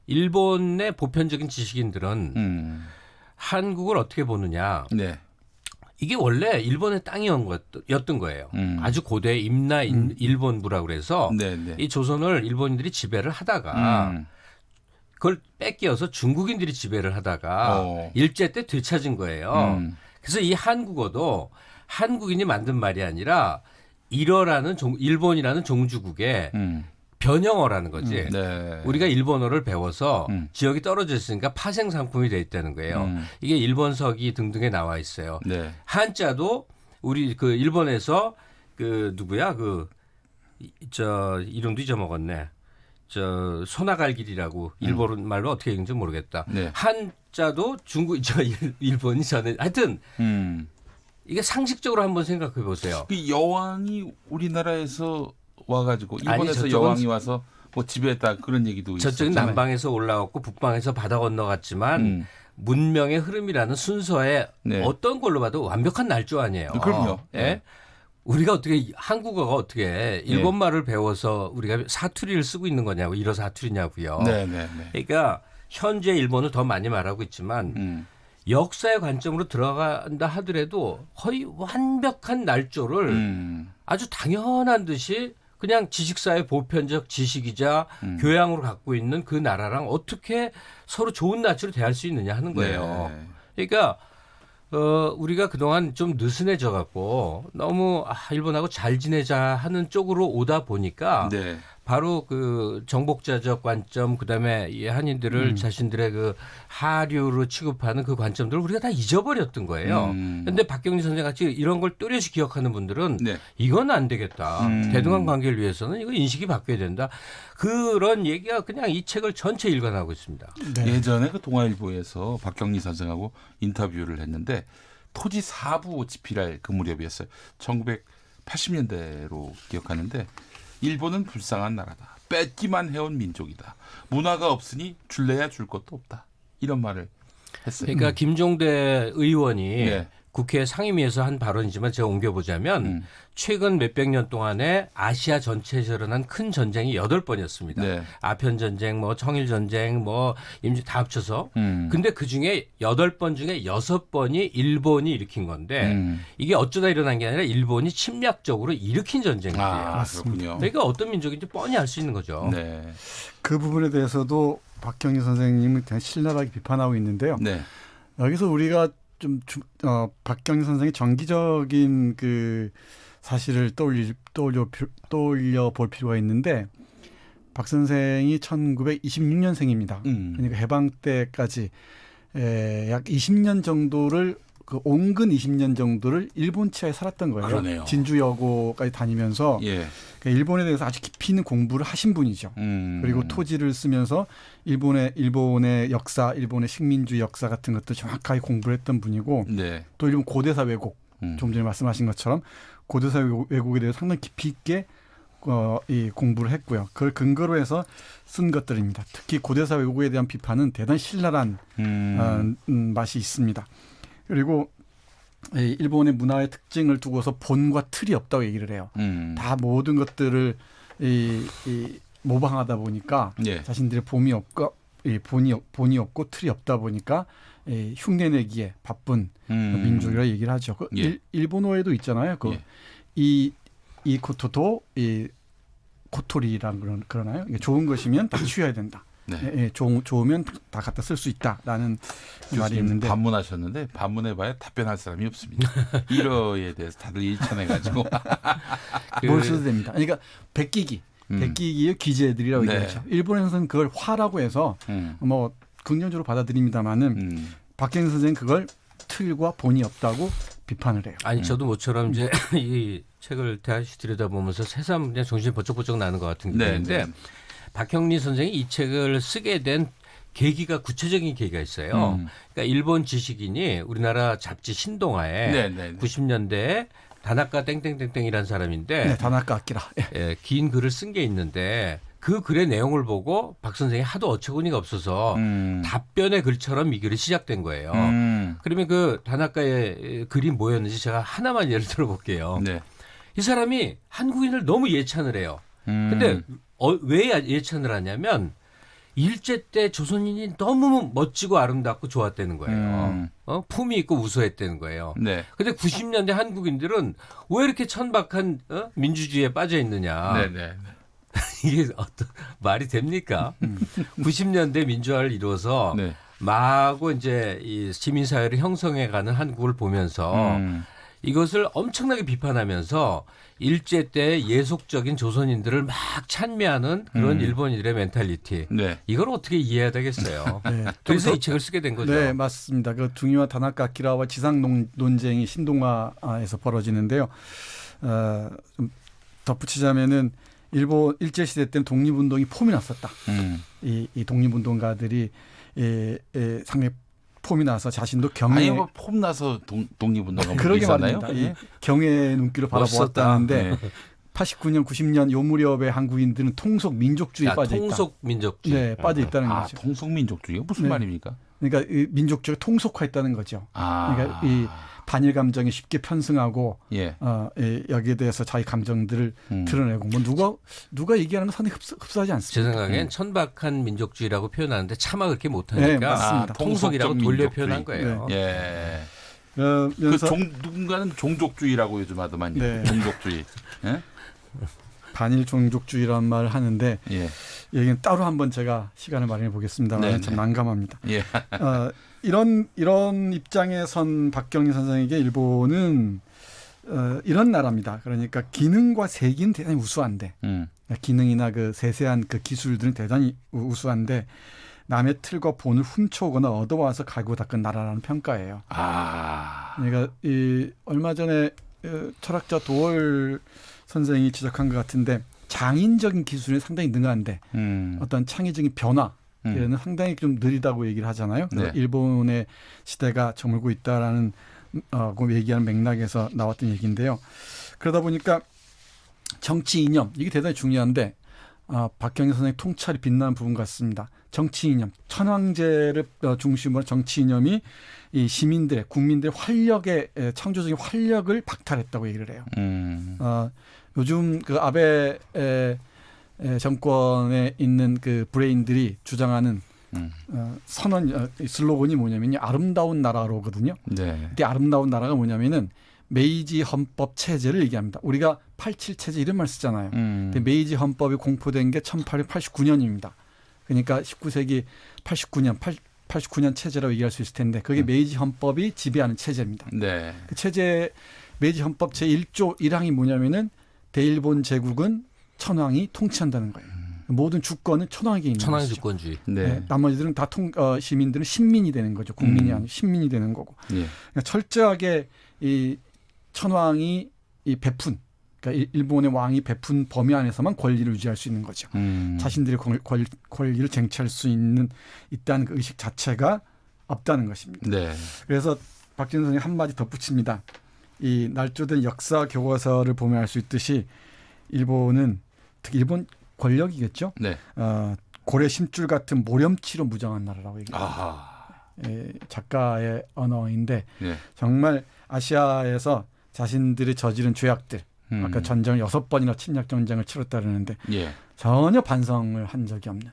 일본의 보편적인 지식인들은 한국을 어떻게 보느냐. 이게 원래 일본의 땅이었던 거예요. 아주 고대 임나 일본부라고 그래서 이 조선을 일본인들이 지배를 하다가 그걸 뺏겨서 중국인들이 지배를 하다가 일제 때 되찾은 거예요. 그래서 이 한국어도 한국인이 만든 말이 아니라 일본이라는 종주국의 변형어라는 거지. 우리가 일본어를 배워서 지역이 떨어져 있으니까 파생 상품이 돼 있다는 거예요. 이게 일본서기 등등에 나와 있어요. 한자도 우리 그 일본에서 그 누구야 저 이름도 잊어먹었네. 저 소나갈길이라고 일본 말로 어떻게 읽는지 모르겠다. 한자도 일본이 전에 하여튼 이게 상식적으로 한번 생각해 보세요. 그 여왕이 우리나라에서 와가지고 일본에서 여왕이 와서 뭐 지배했다 그런 얘기도 저쪽은 있었잖아요. 남방에서 올라왔고 북방에서 바다 건너갔지만 문명의 흐름이라는 순서에 어떤 걸로 봐도 완벽한 날조 아니에요. 그럼요. 우리가 어떻게 한국어가 어떻게 일본말을 배워서 우리가 사투리를 쓰고 있는 거냐고 이러 사투리냐고요. 그러니까 현재 일본을 더 많이 말하고 있지만 역사의 관점으로 들어간다 하더라도 거의 완벽한 날조를 아주 당연한 듯이 그냥 지식사회 보편적 지식이자 교양으로 갖고 있는 그 나라랑 어떻게 서로 좋은 낯으로 대할 수 있느냐 하는 거예요. 네. 그러니까 우리가 그동안 좀 느슨해져 갖고 너무 일본하고 잘 지내자 하는 쪽으로 오다 보니까 네. 바로 그 정복자적 관점 그다음에 이 한인들을 자신들의 그 하류로 취급하는 그 관점들을 우리가 다 잊어버렸던 거예요. 그런데 박경리 선생 같이 이런 걸 또렷이 기억하는 분들은 네. 이건 안 되겠다. 대등한 관계를 위해서는 이거 인식이 바뀌어야 된다. 그런 얘기가 그냥 이 책을 전체 일관하고 있습니다. 네. 예전에 그 동아일보에서 박경리 선생하고 인터뷰를 했는데 토지 사부 집필할 그 무렵이었어요. 1980년대로 기억하는데 일본은 불쌍한 나라다. 뺏기만 해온 민족이다. 문화가 없으니 줄래야 줄 것도 없다. 이런 말을 했어요. 그러니까 김종대 의원이 네. 국회 상임위에서 한 발언이지만 제가 옮겨보자면 최근 몇백 년 동안에 아시아 전체에서 일어난 큰 전쟁이 8번이었습니다. 네. 아편전쟁, 뭐 청일전쟁, 뭐 임시 다 합쳐서. 근데 그중에 8번 중에 6번이 일본이 일으킨 건데 이게 어쩌다 일어난 게 아니라 일본이 침략적으로 일으킨 전쟁이에요. 맞습니다. 그러니까 어떤 민족인지 뻔히 알 수 있는 거죠. 네. 그 부분에 대해서도 박경리 선생님은 그냥 신랄하게 비판하고 있는데요. 네. 여기서 우리가 좀 박경리 선생의 정기적인 그 사실을 떠올려 볼 필요가 있는데 박 선생이 1926년생입니다. 그러니까 해방 때까지 약 20년 정도를 그 온근 20년 정도를 일본 치하에 살았던 거예요. 그러네요. 진주여고까지 다니면서 예. 그러니까 일본에 대해서 아주 깊이 있는 공부를 하신 분이죠. 그리고 토지를 쓰면서 일본의 역사, 일본의 식민주의 역사 같은 것도 정확하게 공부를 했던 분이고 네. 또 일본 고대사 왜곡, 좀 전에 말씀하신 것처럼 고대사 왜곡에 대해서 상당히 깊이 있게 이 공부를 했고요. 그걸 근거로 해서 쓴 것들입니다. 특히 고대사 왜곡에 대한 비판은 대단히 신랄한 맛이 있습니다. 그리고 일본의 문화의 특징을 두고서 본과 틀이 없다고 얘기를 해요. 다 모든 것들을 모방하다 보니까 예. 자신들의 본이 없고 틀이 없다 보니까 흉내내기에 바쁜 민족이라고 얘기를 하죠. 그 예. 일본어에도 있잖아요. 그 이 코토도 이 코토리랑 그러나요? 좋은 것이면 다 취해야 된다. 네. 좋으면 다 갖다 쓸 수 있다라는 말이 있는데 반문하셨는데 반문해봐야 답변할 사람이 없습니다. 일어에 대해서 다들 일천해가지고 뭘 써도 됩니다. 그러니까 베끼기의 귀재들이라고 얘기하죠. 일본에서는 그걸 화라고 해서 뭐 긍정적으로 받아들입니다만은 박경리 선생은 그걸 틀과 본이 없다고 비판을 해요. 아니 저도 모처럼 이제 이 책을 다시 들여다보면서 새삼 그냥 정신이 번쩍번쩍 나는 것 같은 게 있는데. 박경리 선생이 이 책을 쓰게 된 계기가 구체적인 계기가 있어요. 그러니까 일본 지식인이 우리나라 잡지 신동아에 90년대에 다나카 땡땡땡땡이라는 사람인데 네, 다나카 아키라. 예, 긴 글을 쓴 게 있는데 그 글의 내용을 보고 박 선생이 하도 어처구니가 없어서 답변의 글처럼 이 글이 시작된 거예요. 그러면 그 다나카의 글이 뭐였는지 제가 하나만 예를 들어볼게요. 네. 이 사람이 한국인을 너무 예찬을 해요. 근데 왜 예찬을 하냐면 일제 때 조선인이 너무 멋지고 아름답고 좋았다는 거예요. 품이 있고 우수했다는 거예요. 네. 근데 90년대 한국인들은 왜 이렇게 천박한 민주주의에 빠져 있느냐. 네네. 이게 어떤 말이 됩니까? 90년대 민주화를 이루어서 네. 마구 이제 이 시민사회를 형성해가는 한국을 보면서 이것을 엄청나게 비판하면서 일제 때 예속적인 조선인들을 막 찬미하는 그런 일본인들의 멘탈리티. 네. 이걸 어떻게 이해해야 되겠어요. 네. 그래서 이 책을 쓰게 된 거죠. 네, 맞습니다. 그 중요한 다나카 아키라와 지상 논쟁이 신동아에서 벌어지는데요. 좀 덧붙이자면은 일본 일제 시대 때는 독립운동이 폼이 났었다. 이 독립운동가들이 상당히 폼이 나서 자신도 경애 폼 나서 독립운동가 그러게 말입니다. 예. 경애의 눈길로 바라보았다는데 네. 89년 90년 요 무렵의 한국인들은 통속 민족주의에 빠져 있다. 통속 민족주의. 네, 빠져 있다는 거죠. 통속 민족주의가 무슨 네. 말입니까? 그러니까 이 민족주의가 통속화했다는 거죠. 그러니까 이 반일 감정에 쉽게 편승하고 여기에 대해서 자기 감정들을 드러내고 뭐 누가 얘기하는 건 상당히 흡사하지 않습니다. 제 생각엔 천박한 민족주의라고 표현하는데 차마 그렇게 못하니까 네, 맞습니다. 통속이라고 돌려 표현한 거예요. 네. 예. 누군가는 종족주의라고 요즘 하더만요. 네. 종족주의. 예? 반일 종족주의라는 말을 하는데 여기는 따로 한번 제가 시간을 마련해 보겠습니다만 참 난감합니다. 이런 입장에 선 박경리 선생에게 일본은 이런 나라입니다. 그러니까 기능과 세기는 대단히 우수한데 기능이나 그 세세한 그 기술들은 대단히 우수한데 남의 틀과 본을 훔쳐오거나 얻어와서 갈고 닦은 나라라는 평가예요. 그러니까 얼마 전에 철학자 도월 선생이 지적한 것 같은데 장인적인 기술이 상당히 능한데 어떤 창의적인 변화 는 상당히 좀 느리다고 얘기를 하잖아요. 일본의 시대가 저물고 있다라는 얘기하는 맥락에서 나왔던 얘기인데요. 그러다 보니까 정치 이념 이게 대단히 중요한데 박경리 선생의 통찰이 빛나는 부분 같습니다. 정치 이념, 천황제를 중심으로 정치 이념이 이 시민들의 국민들의 활력의 창조적인 활력을 박탈했다고 얘기를 해요. 요즘 그 아베 정권에 있는 그 브레인들이 주장하는 선언 슬로건이 뭐냐면요, 아름다운 나라로거든요. 근데 아름다운 나라가 뭐냐면은 메이지 헌법 체제를 얘기합니다. 우리가 87 체제 이런 말 쓰잖아요. 근데 메이지 헌법이 공포된 게 1889년입니다. 그러니까 19세기 89년 체제라고 얘기할 수 있을 텐데 그게 메이지 헌법이 지배하는 체제입니다. 그 체제 메이지 헌법 제1조 1항이 뭐냐면은 대일본 제국은 천황이 통치한다는 거예요. 모든 주권은 천황에게 있는 천황 것이죠. 주권주의. 나머지들은 다 시민들은 신민이 되는 거죠. 국민이 아니고 신민이 되는 거고. 그러니까 철저하게 이 천황이 이 베푼, 그러니까 일본의 왕이 베푼 범위 안에서만 권리를 유지할 수 있는 거죠. 자신들의 권리를 쟁취할 수 있다는 그 의식 자체가 없다는 것입니다. 그래서 박진선 선생님이 한마디 덧붙입니다. 이 날조된 역사 교과서를 보면 알 수 있듯이 일본은 특히 일본 권력이겠죠. 고래 심줄 같은 모렴치로 무장한 나라라고 얘기합니다. 작가의 언어인데 정말 아시아에서 자신들이 저지른 죄악들, 아까 전쟁을 6번이나 침략 전쟁을 치렀다 그러는데 전혀 반성을 한 적이 없는.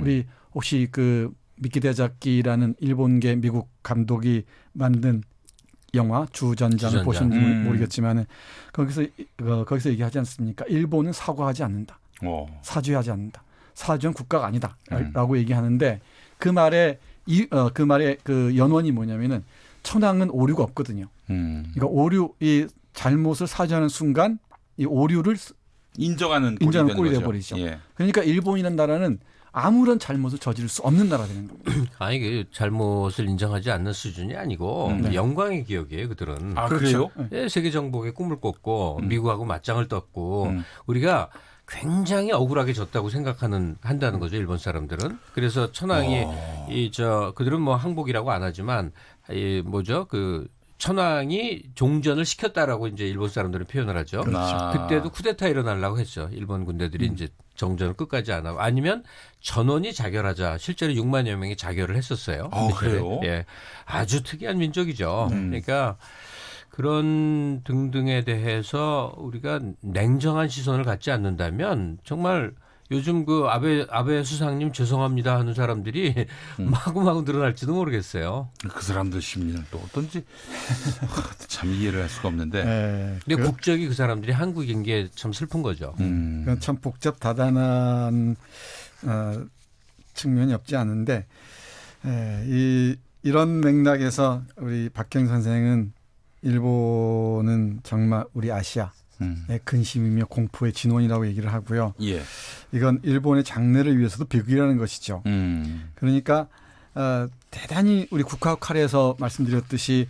우리 혹시 그 미키데자키라는 일본계 미국 감독이 만든 영화 주전자를 보셨는지 모르겠지만은 거기서 얘기하지 않습니까? 일본은 사과하지 않는다. 사죄하지 않는다. 사죄는 국가가 아니다라고 얘기하는데 그 말의 그 연원이 뭐냐면은 천황은 오류가 없거든요. 그러니까 이 잘못을 사죄하는 순간 이 오류를 인정하는 꼴이 돼버리죠. 그러니까 일본이라는 나라는 아무런 잘못을 저지를 수 없는 나라 되는 겁니다. 아니 그 잘못을 인정하지 않는 수준이 아니고 영광의 기억이에요. 그들은. 그래요? 세계 정복의 꿈을 꿨고 미국하고 맞짱을 떴고 우리가 굉장히 억울하게 졌다고 한다는 거죠. 일본 사람들은. 그래서 천황이 그들은 뭐 항복이라고 안 하지만 천황이 종전을 시켰다라고 이제 일본 사람들은 표현을 하죠. 그때도 쿠데타 일어나려고 했죠. 일본 군대들이 이제 정전을 끝까지 안 하고 아니면 전원이 자결하자. 실제로 6만여 명이 자결을 했었어요. 그래요? 아주 특이한 민족이죠. 그러니까 그런 등등에 대해서 우리가 냉정한 시선을 갖지 않는다면 정말 요즘 그 아베 수상님 죄송합니다 하는 사람들이 마구마구 늘어날지도 모르겠어요. 그 사람들 심리는 또 어떤지 참 이해를 할 수가 없는데. 근데 국적이 그 사람들이 한국인 게 참 슬픈 거죠. 참 복잡다단한 측면이 없지 않은데 이런 맥락에서 우리 박경리 선생은 일본은 정말 우리 아시아의 근심이며 공포의 진원이라고 얘기를 하고요. 이건 일본의 장래를 위해서도 비극이라는 것이죠. 그러니까 대단히 우리 국화 칼에서 말씀드렸듯이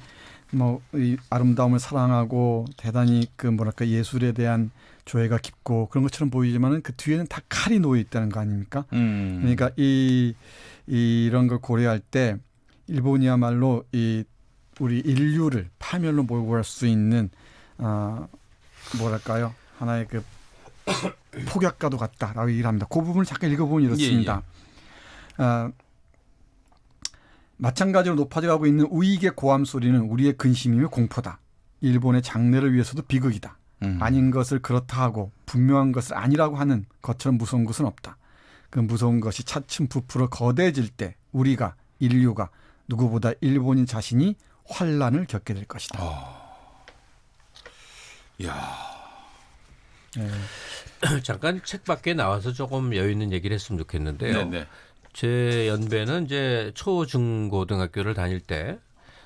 이 아름다움을 사랑하고 대단히 예술에 대한 조예가 깊고 그런 것처럼 보이지만은 그 뒤에는 다 칼이 놓여 있다는 거 아닙니까? 그러니까 이런 걸 고려할 때 일본이야말로 우리 인류를 파멸로 몰고 갈 수 있는 하나의 그 폭약과도 같다라고 얘기를 합니다. 그 부분을 잠깐 읽어보면 이렇습니다. 마찬가지로 높아져가고 있는 우익의 고함 소리는 우리의 근심이며 공포다. 일본의 장래를 위해서도 비극이다. 아닌 것을 그렇다 하고 분명한 것을 아니라고 하는 것처럼 무서운 것은 없다. 그 무서운 것이 차츰 부풀어 거대해질 때 우리가 인류가 누구보다 일본인 자신이 환란을 겪게 될 것이다. 잠깐 책 밖에 나와서 조금 여유 있는 얘기를 했으면 좋겠는데요. 네네. 제 연배는 이제 초중고등학교를 다닐 때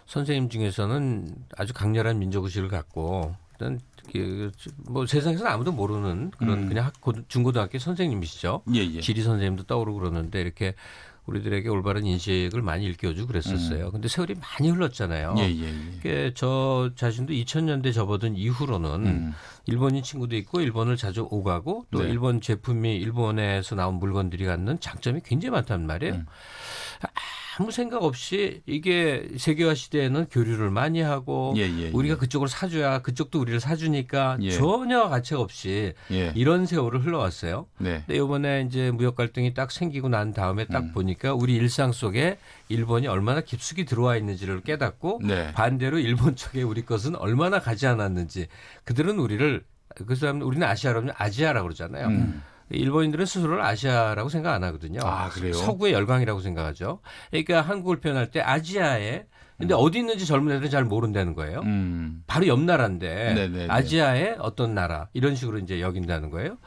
선생님 중에서는 아주 강렬한 민족의식을 갖고 일단 뭐 세상에서는 아무도 모르는 그런 그냥 중고등학교 선생님이시죠. 예. 지리 선생님도 떠오르고 그러는데 이렇게 우리들에게 올바른 인식을 많이 일깨워주고 그랬었어요. 근데 세월이 많이 흘렀잖아요. 예. 저 자신도 2000년대 접어든 이후로는 일본인 친구도 있고 일본을 자주 오가고 또 네. 일본 제품이 일본에서 나온 물건들이 갖는 장점이 굉장히 많단 말이에요. 아무 생각 없이 이게 세계화 시대에는 교류를 많이 하고 우리가 그쪽을 사줘야 그쪽도 우리를 사주니까 전혀 가책 없이 이런 세월을 흘러왔어요. 근데 이번에 이제 무역 갈등이 딱 생기고 난 다음에 딱 보니까 우리 일상 속에 일본이 얼마나 깊숙이 들어와 있는지를 깨닫고 반대로 일본 쪽에 우리 것은 얼마나 가지 않았는지 그들은 우리를 그 사람 우리는 아시아라면 아지아라고 그러잖아요. 일본인들은 스스로를 아시아라고 생각 안 하거든요. 아, 그래요? 서구의 열강이라고 생각하죠. 그러니까 한국을 표현할 때 아지아에 근데 어디 있는지 젊은 애들은 잘 모른다는 거예요. 바로 옆 나라인데 네네네. 아지아의 어떤 나라 이런 식으로 이제 여긴다는 거예요.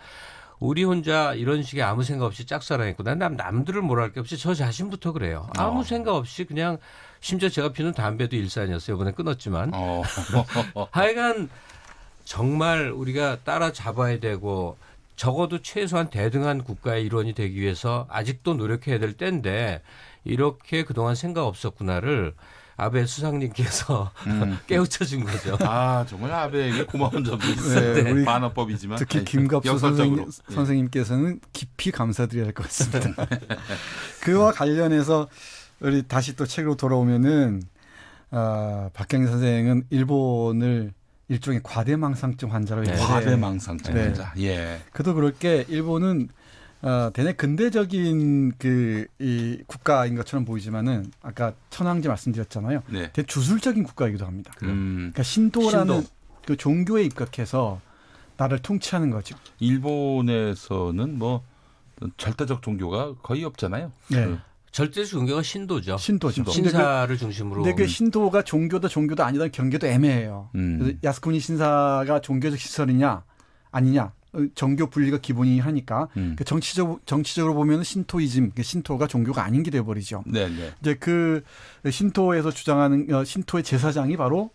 우리 혼자 이런 식의 아무 생각 없이 짝사랑했고 난 남들을 뭐랄 게 없이 저 자신부터 그래요. 아무 생각 없이 그냥 심지어 제가 피는 담배도 일산이었어요. 이번에 끊었지만. 하여간 정말 우리가 따라잡아야 되고 적어도 최소한 대등한 국가의 일원이 되기 위해서 아직도 노력해야 될 때인데 이렇게 그동안 생각 없었구나를 아베 수상님께서 깨우쳐준 거죠. 아 정말 아베에게 고마운 점도 있어요. 우리 반어법이지만 특히 김갑수 선생님께서는 깊이 감사드려야 할 것 같습니다. 그와 관련해서 우리 다시 또 책으로 돌아오면은 박경희 선생은 일본을 일종의 과대망상증 환자로 과대망상증 환자. 그도 그럴 게 일본은 대내 근대적인 이 국가인 것처럼 보이지만은 아까 천황제 말씀드렸잖아요. 대내 주술적인 국가이기도 합니다. 그러니까 신도라는 그 종교에 입각해서 나를 통치하는 거죠. 일본에서는 뭐 절대적 종교가 거의 없잖아요. 절대적 종교가 신도죠. 신도죠. 신사를 중심으로. 근데 그 신도가 종교도 아니다 경계도 애매해요. 그래서 야스쿠니 신사가 종교적 시설이냐 아니냐 정교 분리가 기본이 하니까 정치적으로 보면 신토이즘, 신토가 종교가 아닌 게 되어버리죠. 이제 그 신토에서 주장하는 신토의 제사장이 바로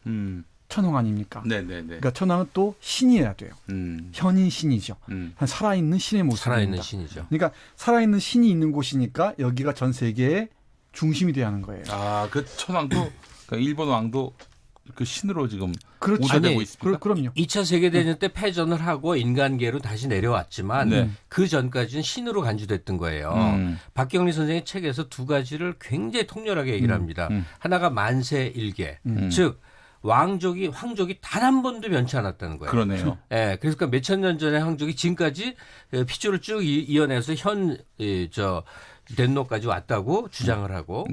천황 아닙니까? 그러니까 천황은 또 신이어야 돼요. 현인 신이죠. 살아있는 신의 모습입니다. 살아있는 신이죠. 그러니까 살아있는 신이 있는 곳이니까 여기가 전 세계의 중심이 돼야 하는 거예요. 아, 그 천황도 그러니까 일본 왕도 그 신으로 지금 오대되고 있습니다. 그럼요. 2차 세계대전 때 패전을 하고 인간계로 다시 내려왔지만 그 전까지는 신으로 간주됐던 거예요. 박경리 선생의 책에서 두 가지를 굉장히 통렬하게 얘기를 합니다. 하나가 만세일계, 즉 황족이 단 한 번도 변치 않았다는 거예요. 그러네요. 그래서 몇천 년 전의 황족이 지금까지 피줄을 쭉 이어내서 덴노까지 왔다고 주장을 하고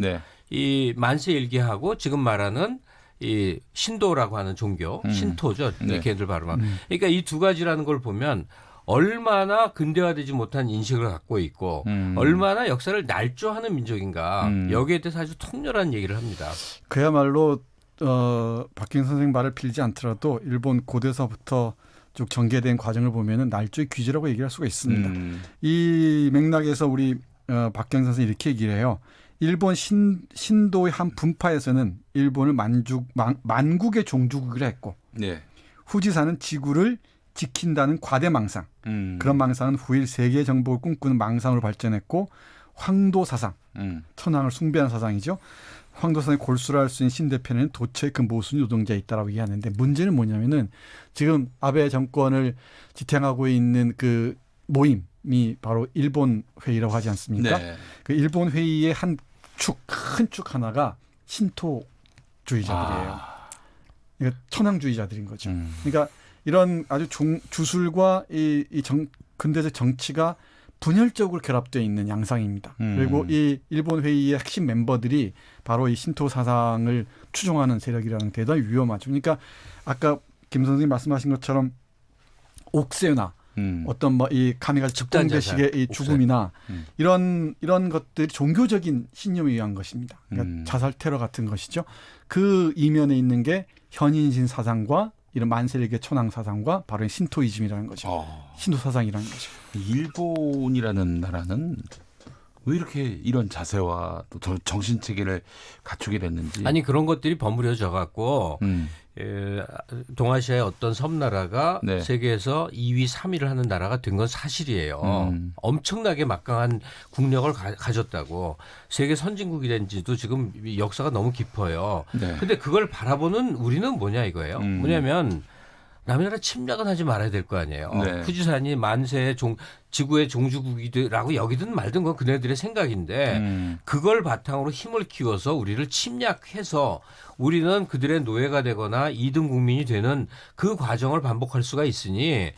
이 만세일계하고 지금 말하는 이 신도라고 하는 종교, 신토죠. 걔들 발음하면. 그러니까 이 두 가지라는 걸 보면 얼마나 근대화되지 못한 인식을 갖고 있고 얼마나 역사를 날조하는 민족인가 여기에 대해서 아주 통렬한 얘기를 합니다. 그야말로 박경희 선생 말을 빌지 않더라도 일본 고대서부터 쭉 전개된 과정을 보면은 날조의 귀재라고 얘기할 수가 있습니다. 이 맥락에서 우리 박경희 선생이 이렇게 얘기를 해요. 일본 신도의 한 분파에서는 일본을 만국의 종주국이라 했고 후지사는 지구를 지킨다는 과대망상 그런 망상은 후일 세계 정복을 꿈꾸는 망상으로 발전했고 황도사상 천황을 숭배하는 사상이죠. 황도사상의 골수를 할 수 있는 신대편에는 도처에 그 모순이 노동자에 있다라고 이해하는데 문제는 뭐냐면은 지금 아베 정권을 지탱하고 있는 그 모임이 바로 일본 회의라고 하지 않습니까? 그 일본 회의의 한 큰 축 하나가 신토주의자들이에요. 그러니까 천황주의자들인 거죠. 그러니까 이런 아주 주술과 근대적 정치가 분열적으로 결합되어 있는 양상입니다. 그리고 이 일본 회의의 핵심 멤버들이 바로 이 신토 사상을 추종하는 세력이라는 게 대단히 위험하죠. 그러니까 아까 김 선생님 말씀하신 것처럼 옥새나 어떤 이 카미가지 집단자식의 이 죽음이나 이런 것들이 종교적인 신념에 의한 것입니다. 그러니까 자살 테러 같은 것이죠. 그 이면에 있는 게 현인신 사상과 이런 만세일계 천황 사상과 바로 신토이즘이라는 거죠. 신토 사상이라는 거죠. 일본이라는 나라는 왜 이렇게 이런 자세와 또 정신 체계를 갖추게 됐는지. 아니 그런 것들이 버무려져 갖고 동아시아의 어떤 섬나라가 네. 세계에서 2위, 3위를 하는 나라가 된 건 사실이에요. 엄청나게 막강한 국력을 가졌다고. 세계 선진국이 된 지도 지금 역사가 너무 깊어요. 네. 근데 그걸 바라보는 우리는 뭐냐 이거예요. 뭐냐면 남의 나라 침략은 하지 말아야 될 거 아니에요. 네. 후지산이 만세의 지구의 종주국이라고 여기든 말든 건 그네들의 생각인데 그걸 바탕으로 힘을 키워서 우리를 침략해서 우리는 그들의 노예가 되거나 2등 국민이 되는 그 과정을 반복할 수가 있으니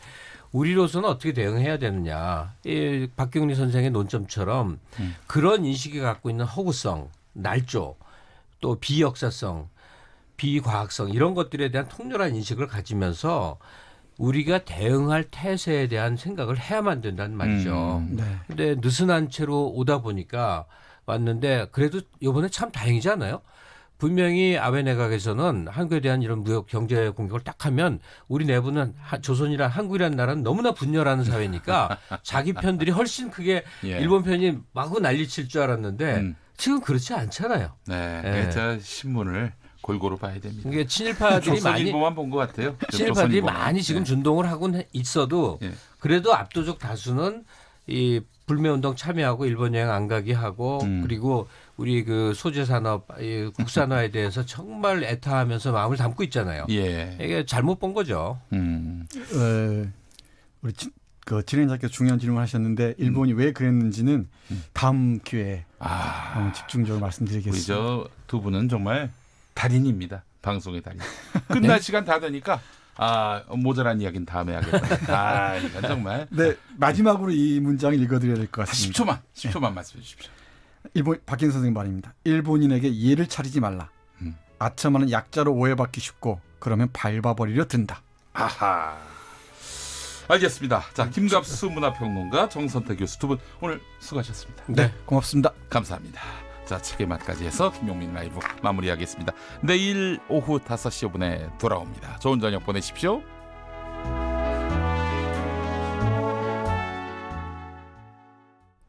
우리로서는 어떻게 대응해야 되느냐. 이 박경리 선생의 논점처럼 그런 인식이 갖고 있는 허구성, 날조, 또 비역사성, 비과학성 이런 것들에 대한 통렬한 인식을 가지면서 우리가 대응할 태세에 대한 생각을 해야만 된다는 말이죠. 근데 느슨한 채로 오다 보니까 왔는데 그래도 이번에 참 다행이지 않아요? 분명히 아베 내각에서는 한국에 대한 이런 무역 경제 공격을 딱 하면 우리 내부는 조선이란 한국이라는 나라는 너무나 분열하는 사회니까 자기 편들이 훨씬 크게 일본 편이 마구 난리칠 줄 알았는데 지금 그렇지 않잖아요. 네, 저 신문을 골고루 봐야 됩니다. 이게 친일파들이 많이 본 것 같아요. 친일파들이 많이 지금 준동을 하고 있어도 그래도 압도적 다수는 이 불매운동 참여하고 일본 여행 안 가기 하고 그리고 우리 그 소재 산업, 국산화에 대해서 정말 애타하면서 마음을 담고 있잖아요. 이게 잘못 본 거죠. 우리 진행자께서 중요한 질문하셨는데 일본이 왜 그랬는지는 다음 기회에 집중적으로 말씀드리겠습니다. 우리 두 분은 정말 달인입니다. 방송의 달인. 끝날 시간 다 되니까 모자란 이야기는 다음에 하겠다. 이건 정말. 네, 마지막으로 이 문장을 읽어드려야 될 것 같습니다. 10초만 말씀해 주십시오. 박경 선생님 말입니다. 일본인에게 예를 차리지 말라. 아첨하는 약자로 오해받기 쉽고 그러면 밟아버리려 든다. 아하. 알겠습니다. 자, 김갑수 문화평론가, 정선태 교수 두 분 오늘 수고하셨습니다. 네, 고맙습니다. 감사합니다. 자, 책의 맛까지 해서 김용민 라이브 마무리하겠습니다. 내일 오후 5시 5분에 돌아옵니다. 좋은 저녁 보내십시오.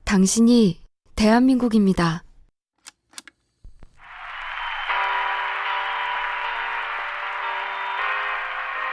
당신이 대한민국입니다.